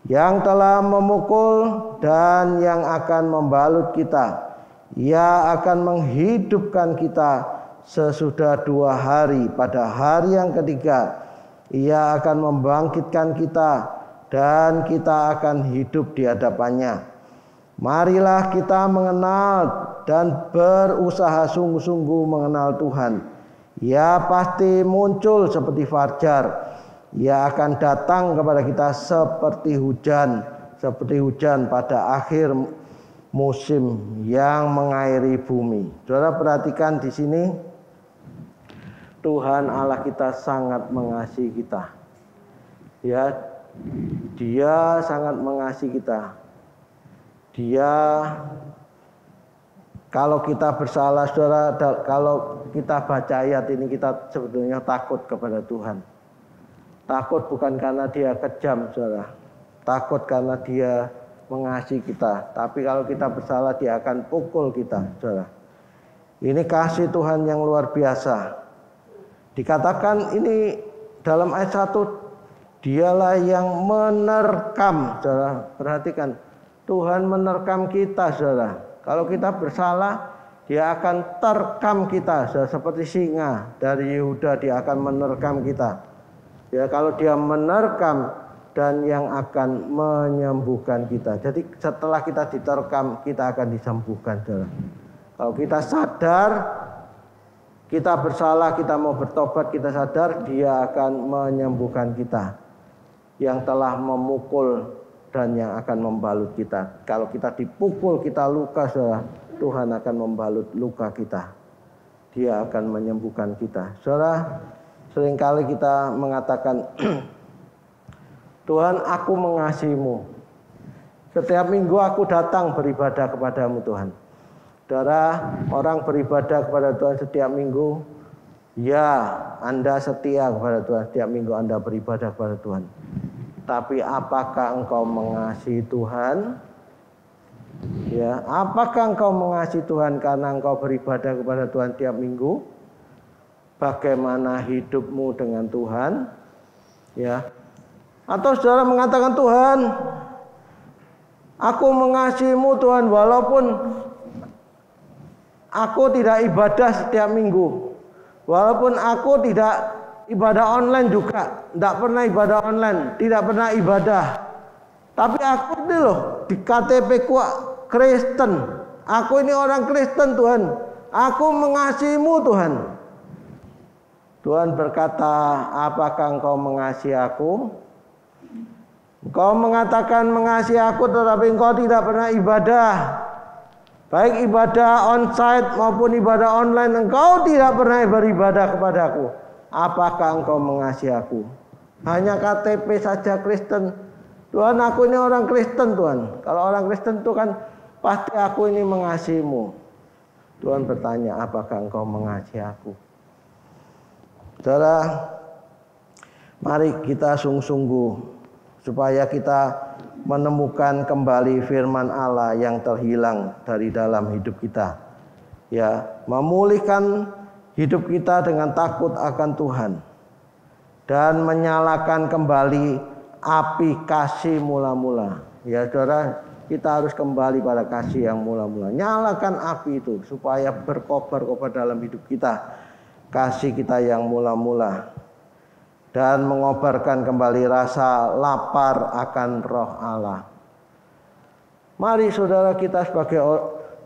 Speaker 3: Yang telah memukul dan yang akan membalut kita. Ia akan menghidupkan kita sesudah 2 hari. Pada hari yang ketiga, Ia akan membangkitkan kita. Dan kita akan hidup di hadapannya. Marilah kita mengenal dan berusaha sungguh-sungguh mengenal Tuhan. Ia pasti muncul seperti fajar. Ia akan datang kepada kita seperti hujan pada akhir musim yang mengairi bumi. Saudara perhatikan di sini, Tuhan Allah kita sangat mengasihi kita. Ya, Dia sangat mengasihi kita. Dia, kalau kita bersalah, saudara, kalau kita baca ayat ini, kita sebetulnya takut kepada Tuhan. Takut bukan karena Dia kejam, saudara. Takut karena Dia mengasihi kita. Tapi kalau kita bersalah, Dia akan pukul kita, saudara. Ini kasih Tuhan yang luar biasa. Dikatakan ini dalam ayat 1, Dialah yang menerkam, saudara. Perhatikan, Tuhan menerkam kita, saudara. Kalau kita bersalah, Dia akan terkam kita, saudara. Seperti singa dari Yehuda, Dia akan menerkam kita. Ya, kalau Dia menerkam dan yang akan menyembuhkan kita. Jadi setelah kita diterkam, kita akan disembuhkan, saudara. Kalau kita sadar, kita bersalah, kita mau bertobat, kita sadar, Dia akan menyembuhkan kita. Yang telah memukul dan yang akan membalut kita. Kalau kita dipukul, kita luka, saudara, Tuhan akan membalut luka kita. Dia akan menyembuhkan kita. Saudara, seringkali kita mengatakan, Tuhan, aku mengasihimu. Setiap minggu aku datang beribadah kepadamu, Tuhan. Saudara, orang beribadah kepada Tuhan setiap minggu, ya, Anda setia kepada Tuhan. Setiap minggu Anda beribadah kepada Tuhan. Tapi apakah engkau mengasihi Tuhan? Ya, apakah engkau mengasihi Tuhan karena engkau beribadah kepada Tuhan tiap minggu? Bagaimana hidupmu dengan Tuhan? Ya. Atau saudara mengatakan, Tuhan, Aku mengasihimu Tuhan walaupun aku tidak ibadah setiap minggu. Walaupun aku tidak ibadah online juga. Tidak pernah ibadah online. Tidak pernah ibadah. Tapi aku ini loh di KTP ku Kristen. Aku ini orang Kristen Tuhan. Aku mengasihimu Tuhan. Tuhan berkata, apakah engkau mengasihi aku? Engkau mengatakan mengasihi aku tetapi engkau tidak pernah ibadah. Baik ibadah onsite maupun ibadah online, engkau tidak pernah beribadah kepadaku. Apakah engkau mengasihi aku? Hanya KTP saja Kristen. Tuhan, aku ini orang Kristen Tuhan. Kalau orang Kristen itu kan pasti aku ini mengasihimu. Tuhan bertanya, apakah engkau mengasihi aku? Saudara, mari kita sungguh-sungguh supaya kita menemukan kembali firman Allah yang terhilang dari dalam hidup kita. Ya, memulihkan hidup kita dengan takut akan Tuhan dan menyalakan kembali api kasih mula-mula. Ya, saudara, kita harus kembali pada kasih yang mula-mula. Nyalakan api itu supaya berkobar-kobar dalam hidup kita. Kasih kita yang mula-mula. Dan mengobarkan kembali rasa lapar akan roh Allah. Mari saudara kita sebagai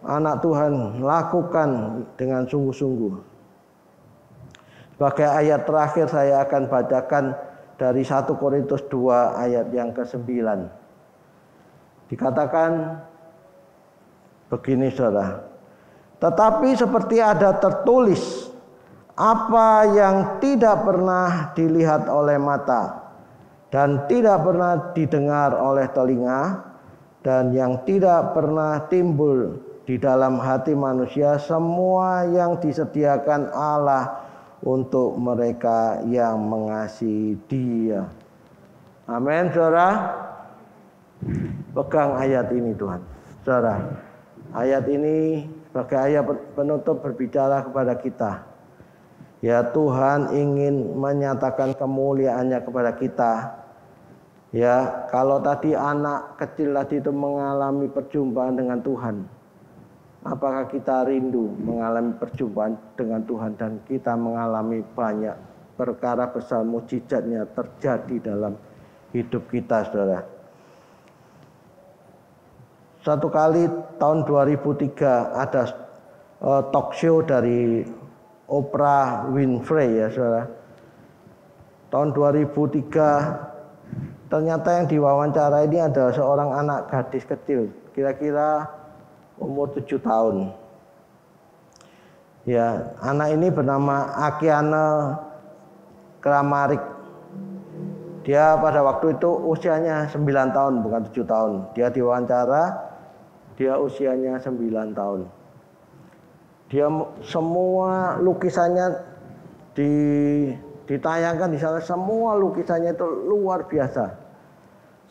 Speaker 3: anak Tuhan lakukan dengan sungguh-sungguh. Sebagai ayat terakhir saya akan bacakan dari 1 Korintus 2 ayat yang ke-9. Dikatakan begini saudara. Tetapi seperti ada tertulis, apa yang tidak pernah dilihat oleh mata dan tidak pernah didengar oleh telinga dan yang tidak pernah timbul di dalam hati manusia, semua yang disediakan Allah untuk mereka yang mengasihi Dia. Amin, saudara. Pegang ayat ini Tuhan. Saudara, ayat ini sebagai ayat penutup berbicara kepada kita. Ya, Tuhan ingin menyatakan kemuliaannya kepada kita. Ya, kalau tadi anak kecil tadi itu mengalami perjumpaan dengan Tuhan, apakah kita rindu mengalami perjumpaan dengan Tuhan dan kita mengalami banyak perkara besar mujizatnya terjadi dalam hidup kita, saudara. Satu kali tahun 2003 ada talk show dari Oprah Winfrey, ya saudara. Tahun 2003 ternyata yang diwawancara ini adalah seorang anak gadis kecil, kira-kira umur 7 tahun. Ya, anak ini bernama Akiane Kramarik. Dia pada waktu itu usianya 9 tahun, bukan 7 tahun. Dia diwawancara, dia usianya 9 tahun. Dia semua lukisannya ditayangkan di sana, semua lukisannya itu luar biasa.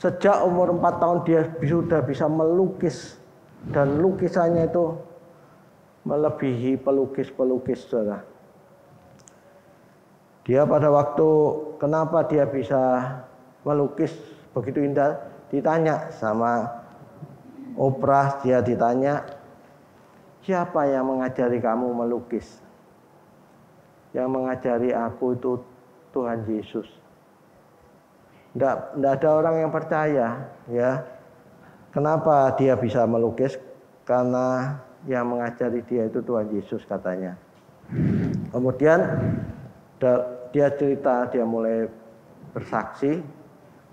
Speaker 3: Sejak umur 4 tahun dia sudah bisa melukis dan lukisannya itu melebihi pelukis-pelukis, saudara. Dia pada waktu kenapa dia bisa melukis begitu indah, ditanya sama Oprah, dia ditanya, siapa yang mengajari kamu melukis? Yang mengajari aku itu Tuhan Yesus. Tidak ada orang yang percaya, ya. Kenapa dia bisa melukis? Karena yang mengajari dia itu Tuhan Yesus, katanya. Kemudian dia cerita, dia mulai bersaksi.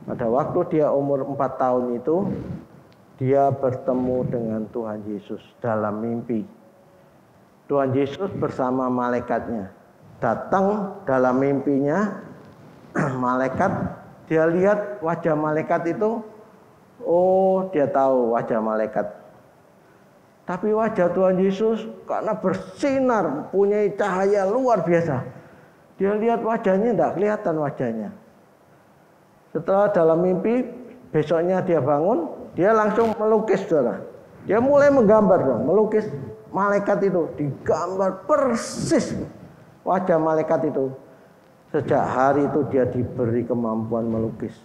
Speaker 3: Pada waktu dia umur 4 tahun itu, dia bertemu dengan Tuhan Yesus dalam mimpi. Tuhan Yesus bersama malaikatnya datang dalam mimpinya. Malaikat, dia lihat wajah malaikat itu, oh dia tahu wajah malaikat. Tapi wajah Tuhan Yesus karena bersinar, punya cahaya luar biasa. Dia lihat wajahnya, tidak kelihatan wajahnya. Setelah dalam mimpi, besoknya dia bangun, dia langsung melukis, saudara. Dia mulai menggambar, melukis malaikat itu, digambar persis wajah malaikat itu. Sejak hari itu dia diberi kemampuan melukis.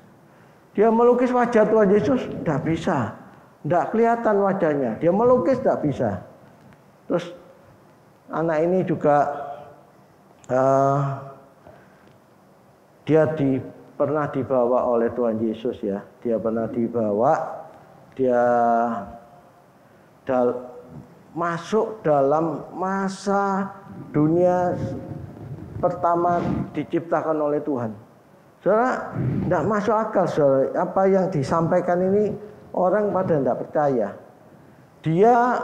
Speaker 3: Dia melukis wajah Tuhan Yesus, tidak bisa. Tidak kelihatan wajahnya. Dia melukis tidak bisa. Terus anak ini juga dia pernah dibawa oleh Tuhan Yesus ya. Dia pernah dibawa, dia masuk dalam masa dunia pertama diciptakan oleh Tuhan. Saudara, tidak masuk akal saudara. Apa yang disampaikan ini orang pada tidak percaya. Dia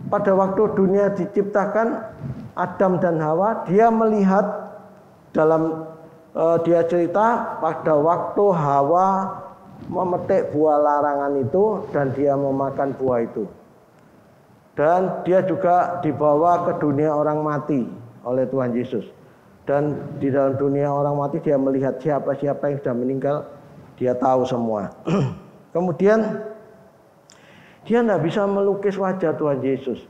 Speaker 3: pada waktu dunia diciptakan, Adam dan Hawa, dia melihat dalam dia cerita pada waktu Hawa memetik buah larangan itu dan dia memakan buah itu. Dan dia juga dibawa ke dunia orang mati oleh Tuhan Yesus. Dan di dalam dunia orang mati dia melihat siapa-siapa yang sudah meninggal, dia tahu semua. Kemudian dia tidak bisa melukis wajah Tuhan Yesus.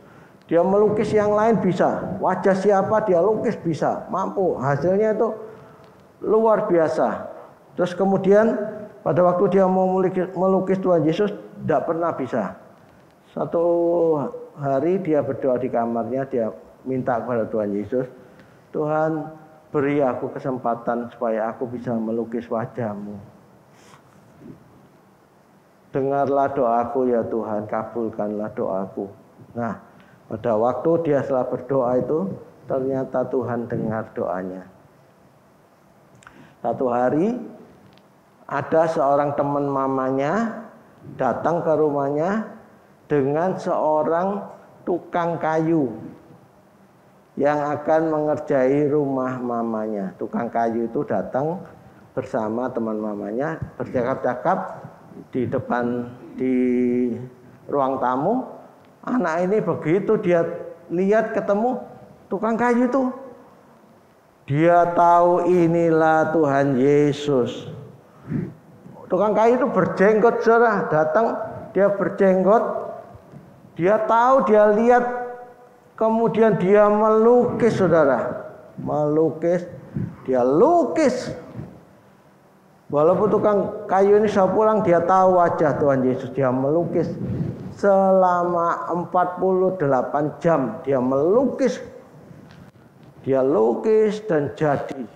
Speaker 3: Dia melukis yang lain bisa. Wajah siapa dia lukis bisa. Mampu. Hasilnya itu luar biasa. Terus kemudian pada waktu dia mau melukis Tuhan Yesus, tidak pernah bisa. Satu hari dia berdoa di kamarnya, dia minta kepada Tuhan Yesus, Tuhan beri aku kesempatan supaya aku bisa melukis wajahmu. Dengarlah doaku ya Tuhan, kabulkanlah doaku. Nah, pada waktu dia setelah berdoa itu, ternyata Tuhan dengar doanya. Satu hari, ada seorang teman mamanya datang ke rumahnya dengan seorang tukang kayu yang akan mengerjai rumah mamanya. Tukang kayu itu datang bersama teman mamanya, bercakap-cakap di ruang tamu. Anak ini begitu dia lihat ketemu tukang kayu itu, dia tahu inilah Tuhan Yesus. Tukang kayu itu berjenggot, saudara. Datang dia berjenggot, dia tahu, dia lihat, kemudian dia melukis, saudara. Melukis, dia lukis. Walaupun tukang kayu ini sudah pulang, dia tahu wajah Tuhan Yesus. Dia melukis selama 48 jam. Dia melukis. Dia lukis dan jadi.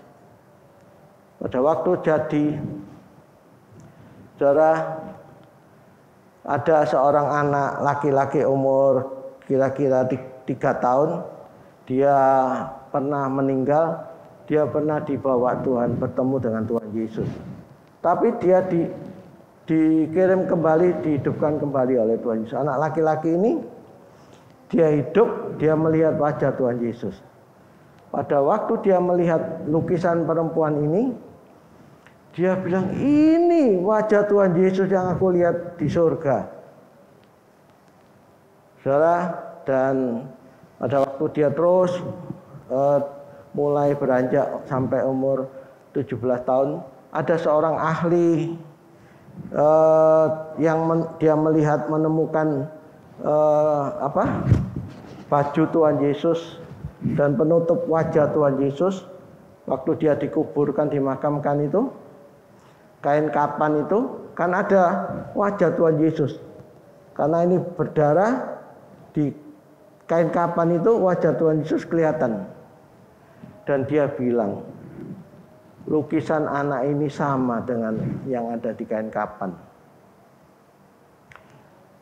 Speaker 3: Pada waktu jadi, saudara, ada seorang anak laki-laki umur kira-kira 3 tahun. Dia pernah meninggal. Dia pernah dibawa Tuhan, bertemu dengan Tuhan Yesus. Tapi dia dikirim kembali, dihidupkan kembali oleh Tuhan Yesus. Anak laki-laki ini, dia hidup, dia melihat wajah Tuhan Yesus. Pada waktu dia melihat lukisan perempuan ini, dia bilang, ini wajah Tuhan Yesus yang aku lihat di surga. Saudara, dan pada waktu dia terus mulai beranjak sampai umur 17 tahun, ada seorang ahli yang dia melihat menemukan baju Tuhan Yesus dan penutup wajah Tuhan Yesus waktu dia dikuburkan, dimakamkan itu. Kain kapan itu kan ada wajah Tuhan Yesus. Karena ini berdarah, di kain kapan itu wajah Tuhan Yesus kelihatan. Dan dia bilang, lukisan anak ini sama dengan yang ada di kain kapan.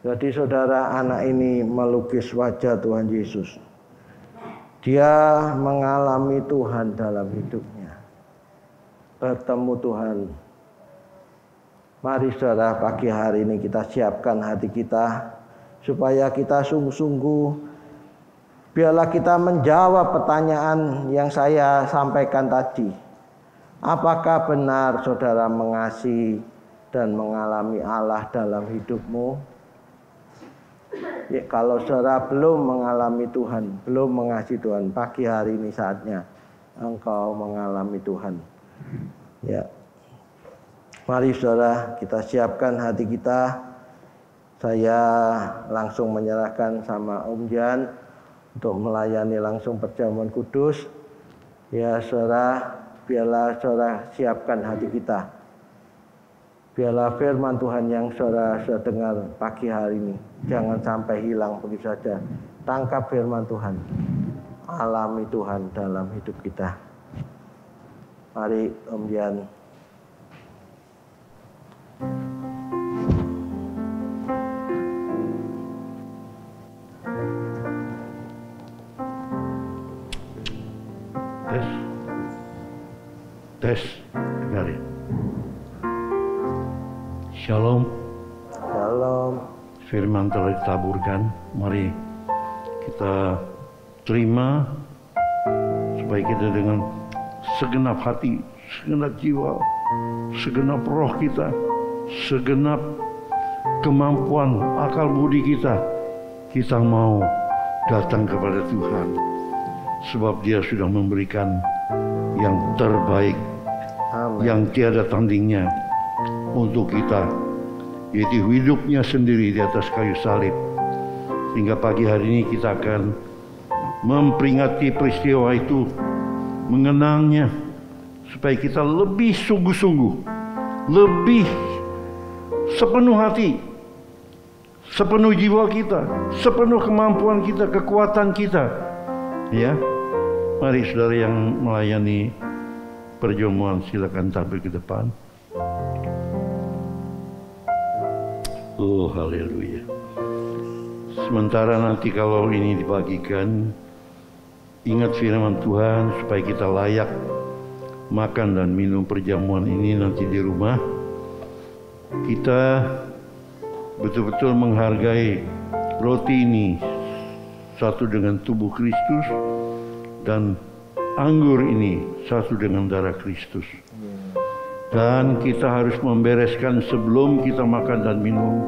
Speaker 3: Jadi saudara, anak ini melukis wajah Tuhan Yesus. Dia mengalami Tuhan dalam hidupnya. Bertemu Tuhan. Mari saudara, pagi hari ini kita siapkan hati kita supaya kita sungguh-sungguh, biarlah kita menjawab pertanyaan yang saya sampaikan tadi. Apakah benar saudara mengasihi dan mengalami Allah dalam hidupmu? Ya, kalau saudara belum mengalami Tuhan, belum mengasihi Tuhan, pagi hari ini saatnya engkau mengalami Tuhan. Ya. Mari saudara, kita siapkan hati kita. Saya langsung menyerahkan sama Om Jan untuk melayani langsung perjamuan kudus. Ya saudara, biarlah saudara siapkan hati kita. Biarlah firman Tuhan yang saudara dengar pagi hari ini jangan sampai hilang begitu saja. Tangkap firman Tuhan, alami Tuhan dalam hidup kita. Mari Om Dian.
Speaker 4: Tes, dengar ya. Shalom.
Speaker 3: Shalom.
Speaker 4: Firman telah ditaburkan. Mari kita terima supaya kita dengan segenap hati, segenap jiwa, segenap roh kita, segenap kemampuan akal budi kita mau datang kepada Tuhan. Sebab Dia sudah memberikan yang terbaik,
Speaker 3: Amin.
Speaker 4: yang tiada tandingnya untuk kita, yaitu hidupnya sendiri di atas kayu salib. Sehingga pagi hari ini kita akan memperingati peristiwa itu, mengenangnya, supaya kita lebih sungguh-sungguh, lebih sepenuh hati, sepenuh jiwa kita, sepenuh kemampuan kita, kekuatan kita, ya. Mari saudara yang melayani perjamuan silakan tampil ke depan. Oh, haleluya. Sementara nanti kalau ini dibagikan, ingat firman Tuhan supaya kita layak makan dan minum perjamuan ini nanti di rumah. Kita betul-betul menghargai roti ini satu dengan tubuh Kristus, dan anggur ini satu dengan darah Kristus. Dan kita harus membereskan sebelum kita makan dan minum.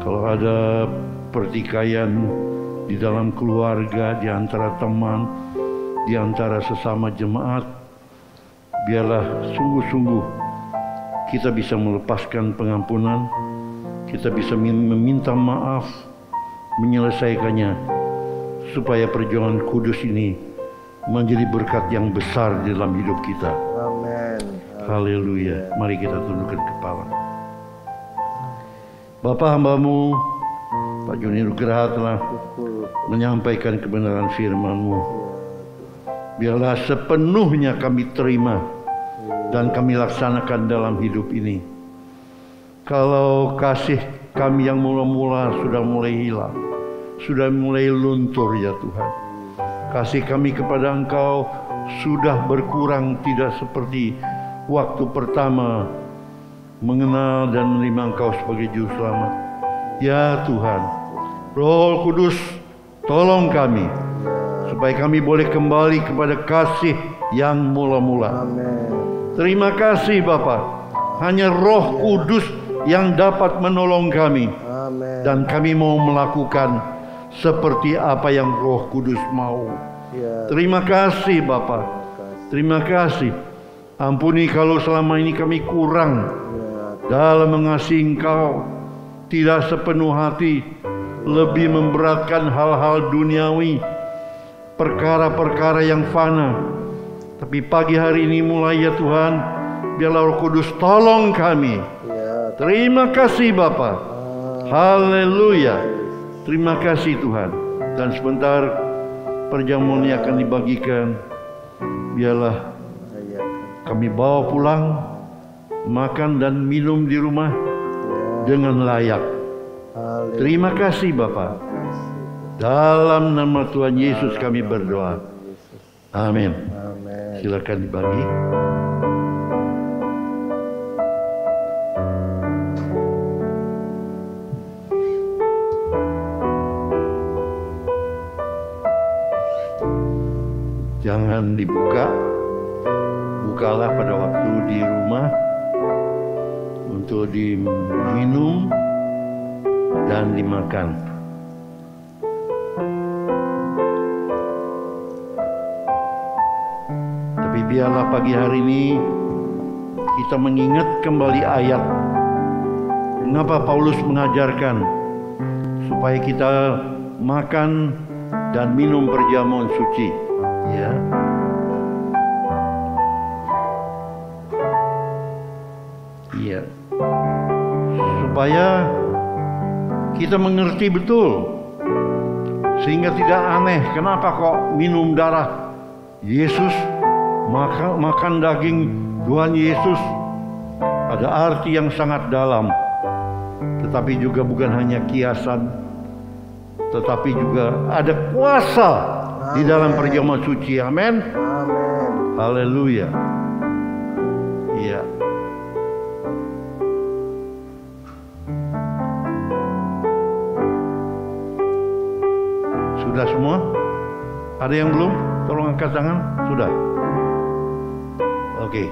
Speaker 4: Kalau ada pertikaian di dalam keluarga, di antara teman, di antara sesama jemaat, biarlah sungguh-sungguh kita bisa melepaskan pengampunan, kita bisa meminta maaf, menyelesaikannya, supaya perjuangan kudus ini menjadi berkat yang besar di dalam hidup kita.
Speaker 3: Amin.
Speaker 4: Haleluya. Mari kita tundukkan kepala. Bapa, hamba-Mu Pak Joni Nugraha telah menyampaikan kebenaran firman-Mu. Biarlah sepenuhnya kami terima dan kami laksanakan dalam hidup ini. Kalau kasih kami yang mula-mula sudah mulai hilang, sudah mulai luntur ya Tuhan, kasih kami kepada Engkau sudah berkurang, tidak seperti waktu pertama mengenal dan menerima Engkau sebagai Juru Selamat. Ya Tuhan, Roh Kudus tolong kami supaya kami boleh kembali kepada kasih yang mula-mula. Terima kasih Bapa, hanya Roh Kudus yang dapat menolong kami. Dan kami mau melakukan seperti apa yang Roh Kudus mau. Terima kasih Bapa. Terima kasih. Ampuni kalau selama ini kami kurang dalam mengasihi Engkau, tidak sepenuh hati, lebih memberatkan hal-hal duniawi, perkara-perkara yang fana. Tapi pagi hari ini mulai ya Tuhan, biarlah Roh Kudus tolong kami. Terima kasih Bapa. Haleluya. Terima kasih Tuhan. Dan sebentar perjamuan ini akan dibagikan, biarlah kami bawa pulang, makan dan minum di rumah dengan layak. Terima kasih Bapa. Dalam nama Tuhan Yesus kami berdoa. Amin. Silakan dibagi. Jangan dibuka, bukalah pada waktu di rumah untuk diminum dan dimakan. Tapi biarlah pagi hari ini kita mengingat kembali ayat mengapa Paulus mengajarkan supaya kita makan dan minum perjamuan suci. Ya. Iya. supaya kita mengerti betul, sehingga tidak aneh kenapa kok minum darah Yesus, makan daging Tuhan Yesus. Ada arti yang sangat dalam, tetapi juga bukan hanya kiasan, tetapi juga ada kuasa di dalam perjamuan suci. Amin.
Speaker 3: Amin.
Speaker 4: Haleluya. Iya. Sudah semua? Ada yang belum? Tolong angkat tangan. Sudah. Oke.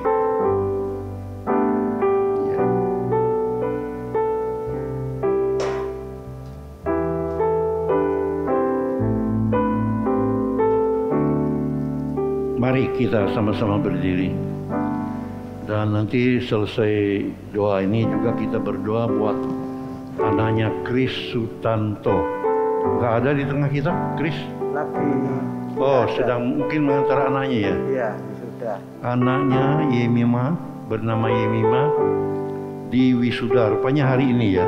Speaker 4: Ya. Mari kita sama-sama berdiri. Dan nanti selesai doa ini juga kita berdoa buat anaknya Chris Sutanto. Nggak ada di tengah kita, Chris?
Speaker 3: Lagi.
Speaker 4: Oh, sedang mungkin mengantar anaknya ya?
Speaker 3: Iya, sudah.
Speaker 4: Anaknya Yemima, bernama Yemima, di wisuda. Rupanya hari ini ya?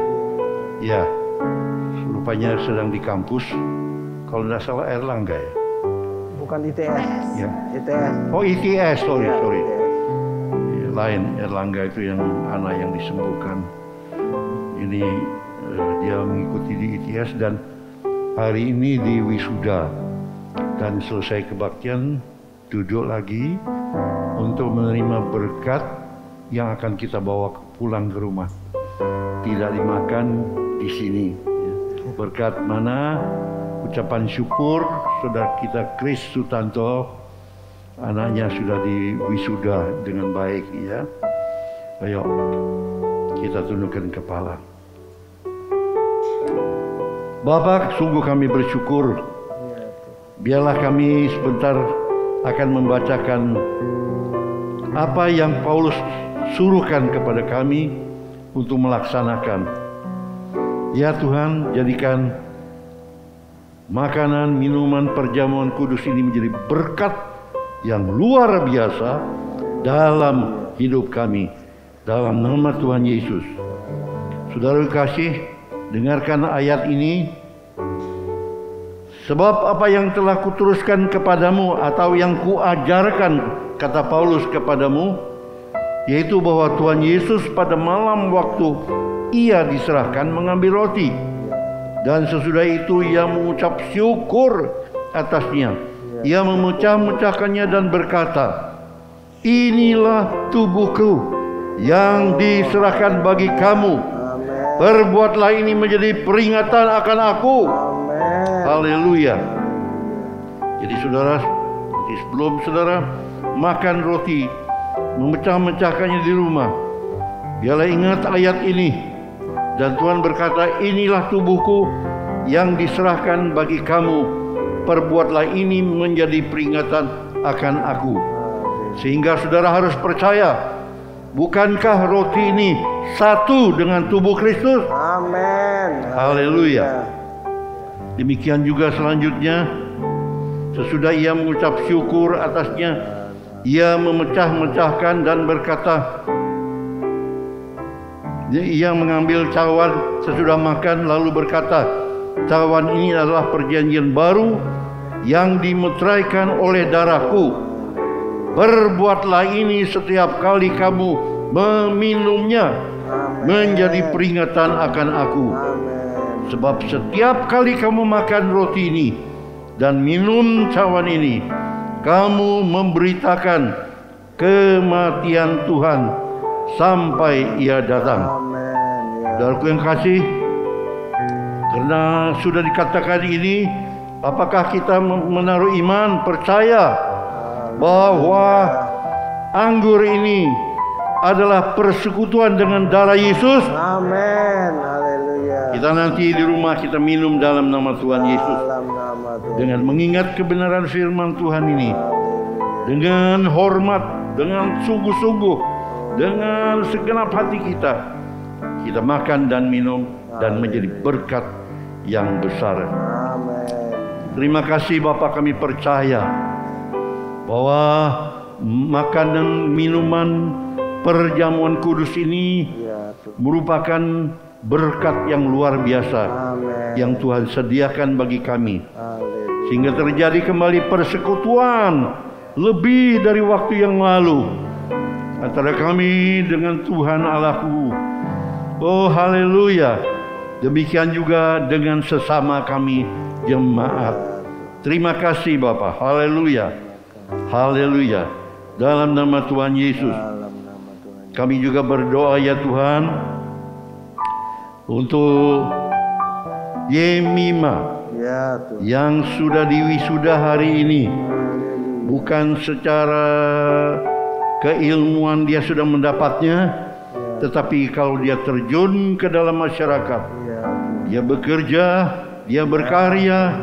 Speaker 4: Ya, rupanya sedang di kampus. Kalau tidak salah Erlangga ya?
Speaker 3: Bukan ITS.
Speaker 4: Ya.
Speaker 3: ITS.
Speaker 4: Oh, ITS, sorry.
Speaker 3: Ya, ITS.
Speaker 4: Ya, lain, Erlangga itu yang anak yang disembuhkan. Ini dia mengikuti di ITS dan hari ini di wisuda. Dan selesai kebaktian, duduk lagi untuk menerima berkat yang akan kita bawa pulang ke rumah. Tidak dimakan di sini. Berkat mana? Ucapan syukur saudara kita Chris Sutanto, anaknya sudah di wisuda dengan baik ya. Ayo kita tundukkan kepala. Bapa, sungguh kami bersyukur. Biarlah kami sebentar akan membacakan apa yang Paulus suruhkan kepada kami untuk melaksanakan. Ya Tuhan, jadikan makanan, minuman, perjamuan kudus ini menjadi berkat yang luar biasa dalam hidup kami. Dalam nama Tuhan Yesus. Saudara kasih, dengarkan ayat ini. Sebab apa yang telah kuteruskan kepadamu atau yang kuajarkan, kata Paulus kepadamu, yaitu bahwa Tuhan Yesus pada malam waktu ia diserahkan mengambil roti. Dan sesudah itu ia mengucap syukur atasnya. Ia memecah-mecahkannya dan berkata, inilah tubuhku yang diserahkan bagi kamu. Perbuatlah ini menjadi peringatan akan aku. Haleluya. Jadi saudara, sebelum saudara makan roti, memecah-mecahkannya di rumah, biarlah ingat ayat ini. Dan Tuhan berkata, inilah tubuhku yang diserahkan bagi kamu. Perbuatlah ini menjadi peringatan akan aku. Sehingga saudara harus percaya, bukankah roti ini satu dengan tubuh Kristus?
Speaker 3: Amin.
Speaker 4: Haleluya. Demikian juga selanjutnya, sesudah ia mengucap syukur atasnya, ia memecah-mecahkan dan berkata, ia mengambil cawan sesudah makan lalu berkata, cawan ini adalah perjanjian baru yang dimeteraikan oleh darahku. Perbuatlah ini setiap kali kamu meminumnya menjadi peringatan akan aku. Sebab setiap kali kamu makan roti ini dan minum cawan ini, kamu memberitakan kematian Tuhan sampai ia datang. Saudaraku yang kasih, karena sudah dikatakan ini, apakah kita menaruh iman, percaya bahwa anggur ini adalah persekutuan dengan darah Yesus?
Speaker 3: Amin. Haleluya.
Speaker 4: Kita nanti di rumah kita minum dalam nama Tuhan Yesus.
Speaker 3: Dalam nama Tuhan.
Speaker 4: Dengan mengingat kebenaran firman Tuhan ini. Dengan hormat, dengan sungguh-sungguh, dengan segenap hati kita. Kita makan dan minum dan menjadi berkat yang besar.
Speaker 3: Amin.
Speaker 4: Terima kasih Bapa, kami percaya bahwa makanan, minuman, perjamuan kudus ini merupakan berkat yang luar biasa
Speaker 3: Amin.
Speaker 4: yang Tuhan sediakan bagi kami,
Speaker 3: Haleluya.
Speaker 4: sehingga terjadi kembali persekutuan lebih dari waktu yang lalu antara kami dengan Tuhan Allahku. Oh haleluya. Demikian juga dengan sesama kami jemaat. Terima kasih Bapa. Haleluya. Haleluya. Dalam nama Tuhan Yesus,
Speaker 3: Dalam nama Tuhan.
Speaker 4: kami juga berdoa ya Tuhan untuk Yemima
Speaker 3: Ya Tuhan.
Speaker 4: yang sudah diwisuda hari ini. Bukan secara keilmuan dia sudah mendapatnya, tetapi kalau dia terjun ke dalam masyarakat,
Speaker 3: Ya.
Speaker 4: dia bekerja, dia berkarya,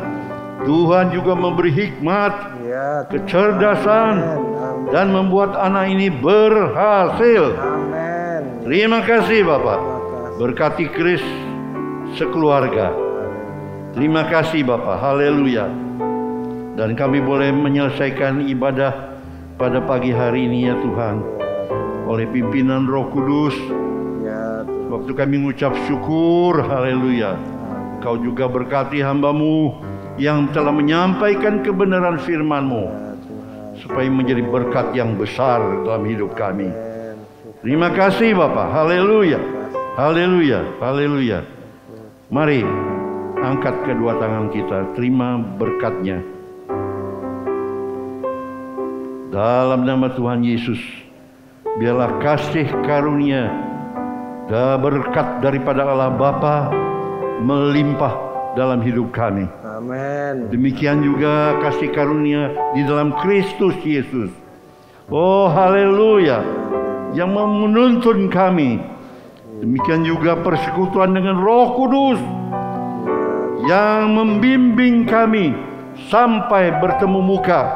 Speaker 4: Tuhan juga memberi hikmat,
Speaker 3: Ya.
Speaker 4: kecerdasan,
Speaker 3: Amin.
Speaker 4: dan membuat anak ini berhasil.
Speaker 3: Amin.
Speaker 4: Terima kasih Bapak. Berkati Kris sekeluarga. Terima kasih Bapak. Haleluya. Dan kami boleh menyelesaikan ibadah pada pagi hari ini ya Tuhan, oleh pimpinan Roh Kudus.
Speaker 3: Ya Tuhan.
Speaker 4: Waktu kami mengucap syukur, haleluya, Kau juga berkati hamba-Mu yang telah menyampaikan kebenaran firman-Mu, supaya menjadi berkat yang besar dalam hidup kami. Terima kasih Bapak. Haleluya. Haleluya. Haleluya. Mari angkat kedua tangan kita, terima berkatnya. Dalam nama Tuhan Yesus, biarlah kasih karunia dan berkat daripada Allah Bapa melimpah dalam hidup kami.
Speaker 3: Amin.
Speaker 4: Demikian juga kasih karunia di dalam Kristus Yesus. Oh haleluya, yang menuntun kami. Demikian juga persekutuan dengan Roh Kudus yang membimbing kami sampai bertemu muka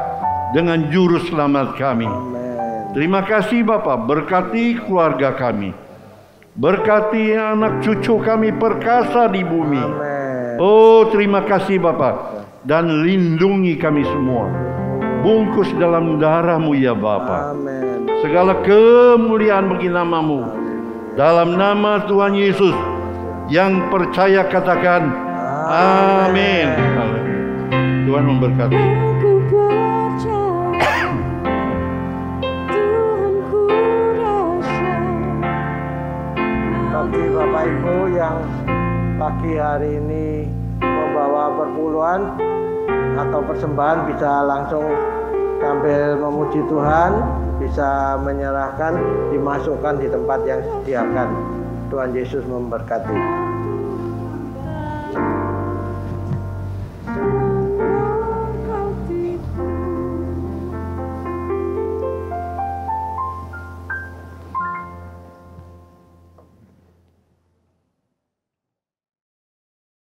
Speaker 4: dengan juru selamat kami.
Speaker 3: Amin.
Speaker 4: Terima kasih Bapak, berkati keluarga kami, berkati anak cucu kami perkasa di bumi.
Speaker 3: Amin.
Speaker 4: Oh terima kasih Bapak, dan lindungi kami semua, bungkus dalam darah-Mu ya Bapak.
Speaker 3: Amin.
Speaker 4: Segala kemuliaan bagi nama-Mu, dalam nama Tuhan Yesus yang percaya katakan amin. Tuhan memberkati.
Speaker 2: Aku percaya Tuhanku rasa
Speaker 3: Bagi Bapak Ibu yang pagi hari ini membawa perpuluhan atau persembahan, bisa langsung sambil memuji Tuhan, bisa menyerahkan, dimasukkan di tempat yang disediakan. Tuhan Yesus memberkati.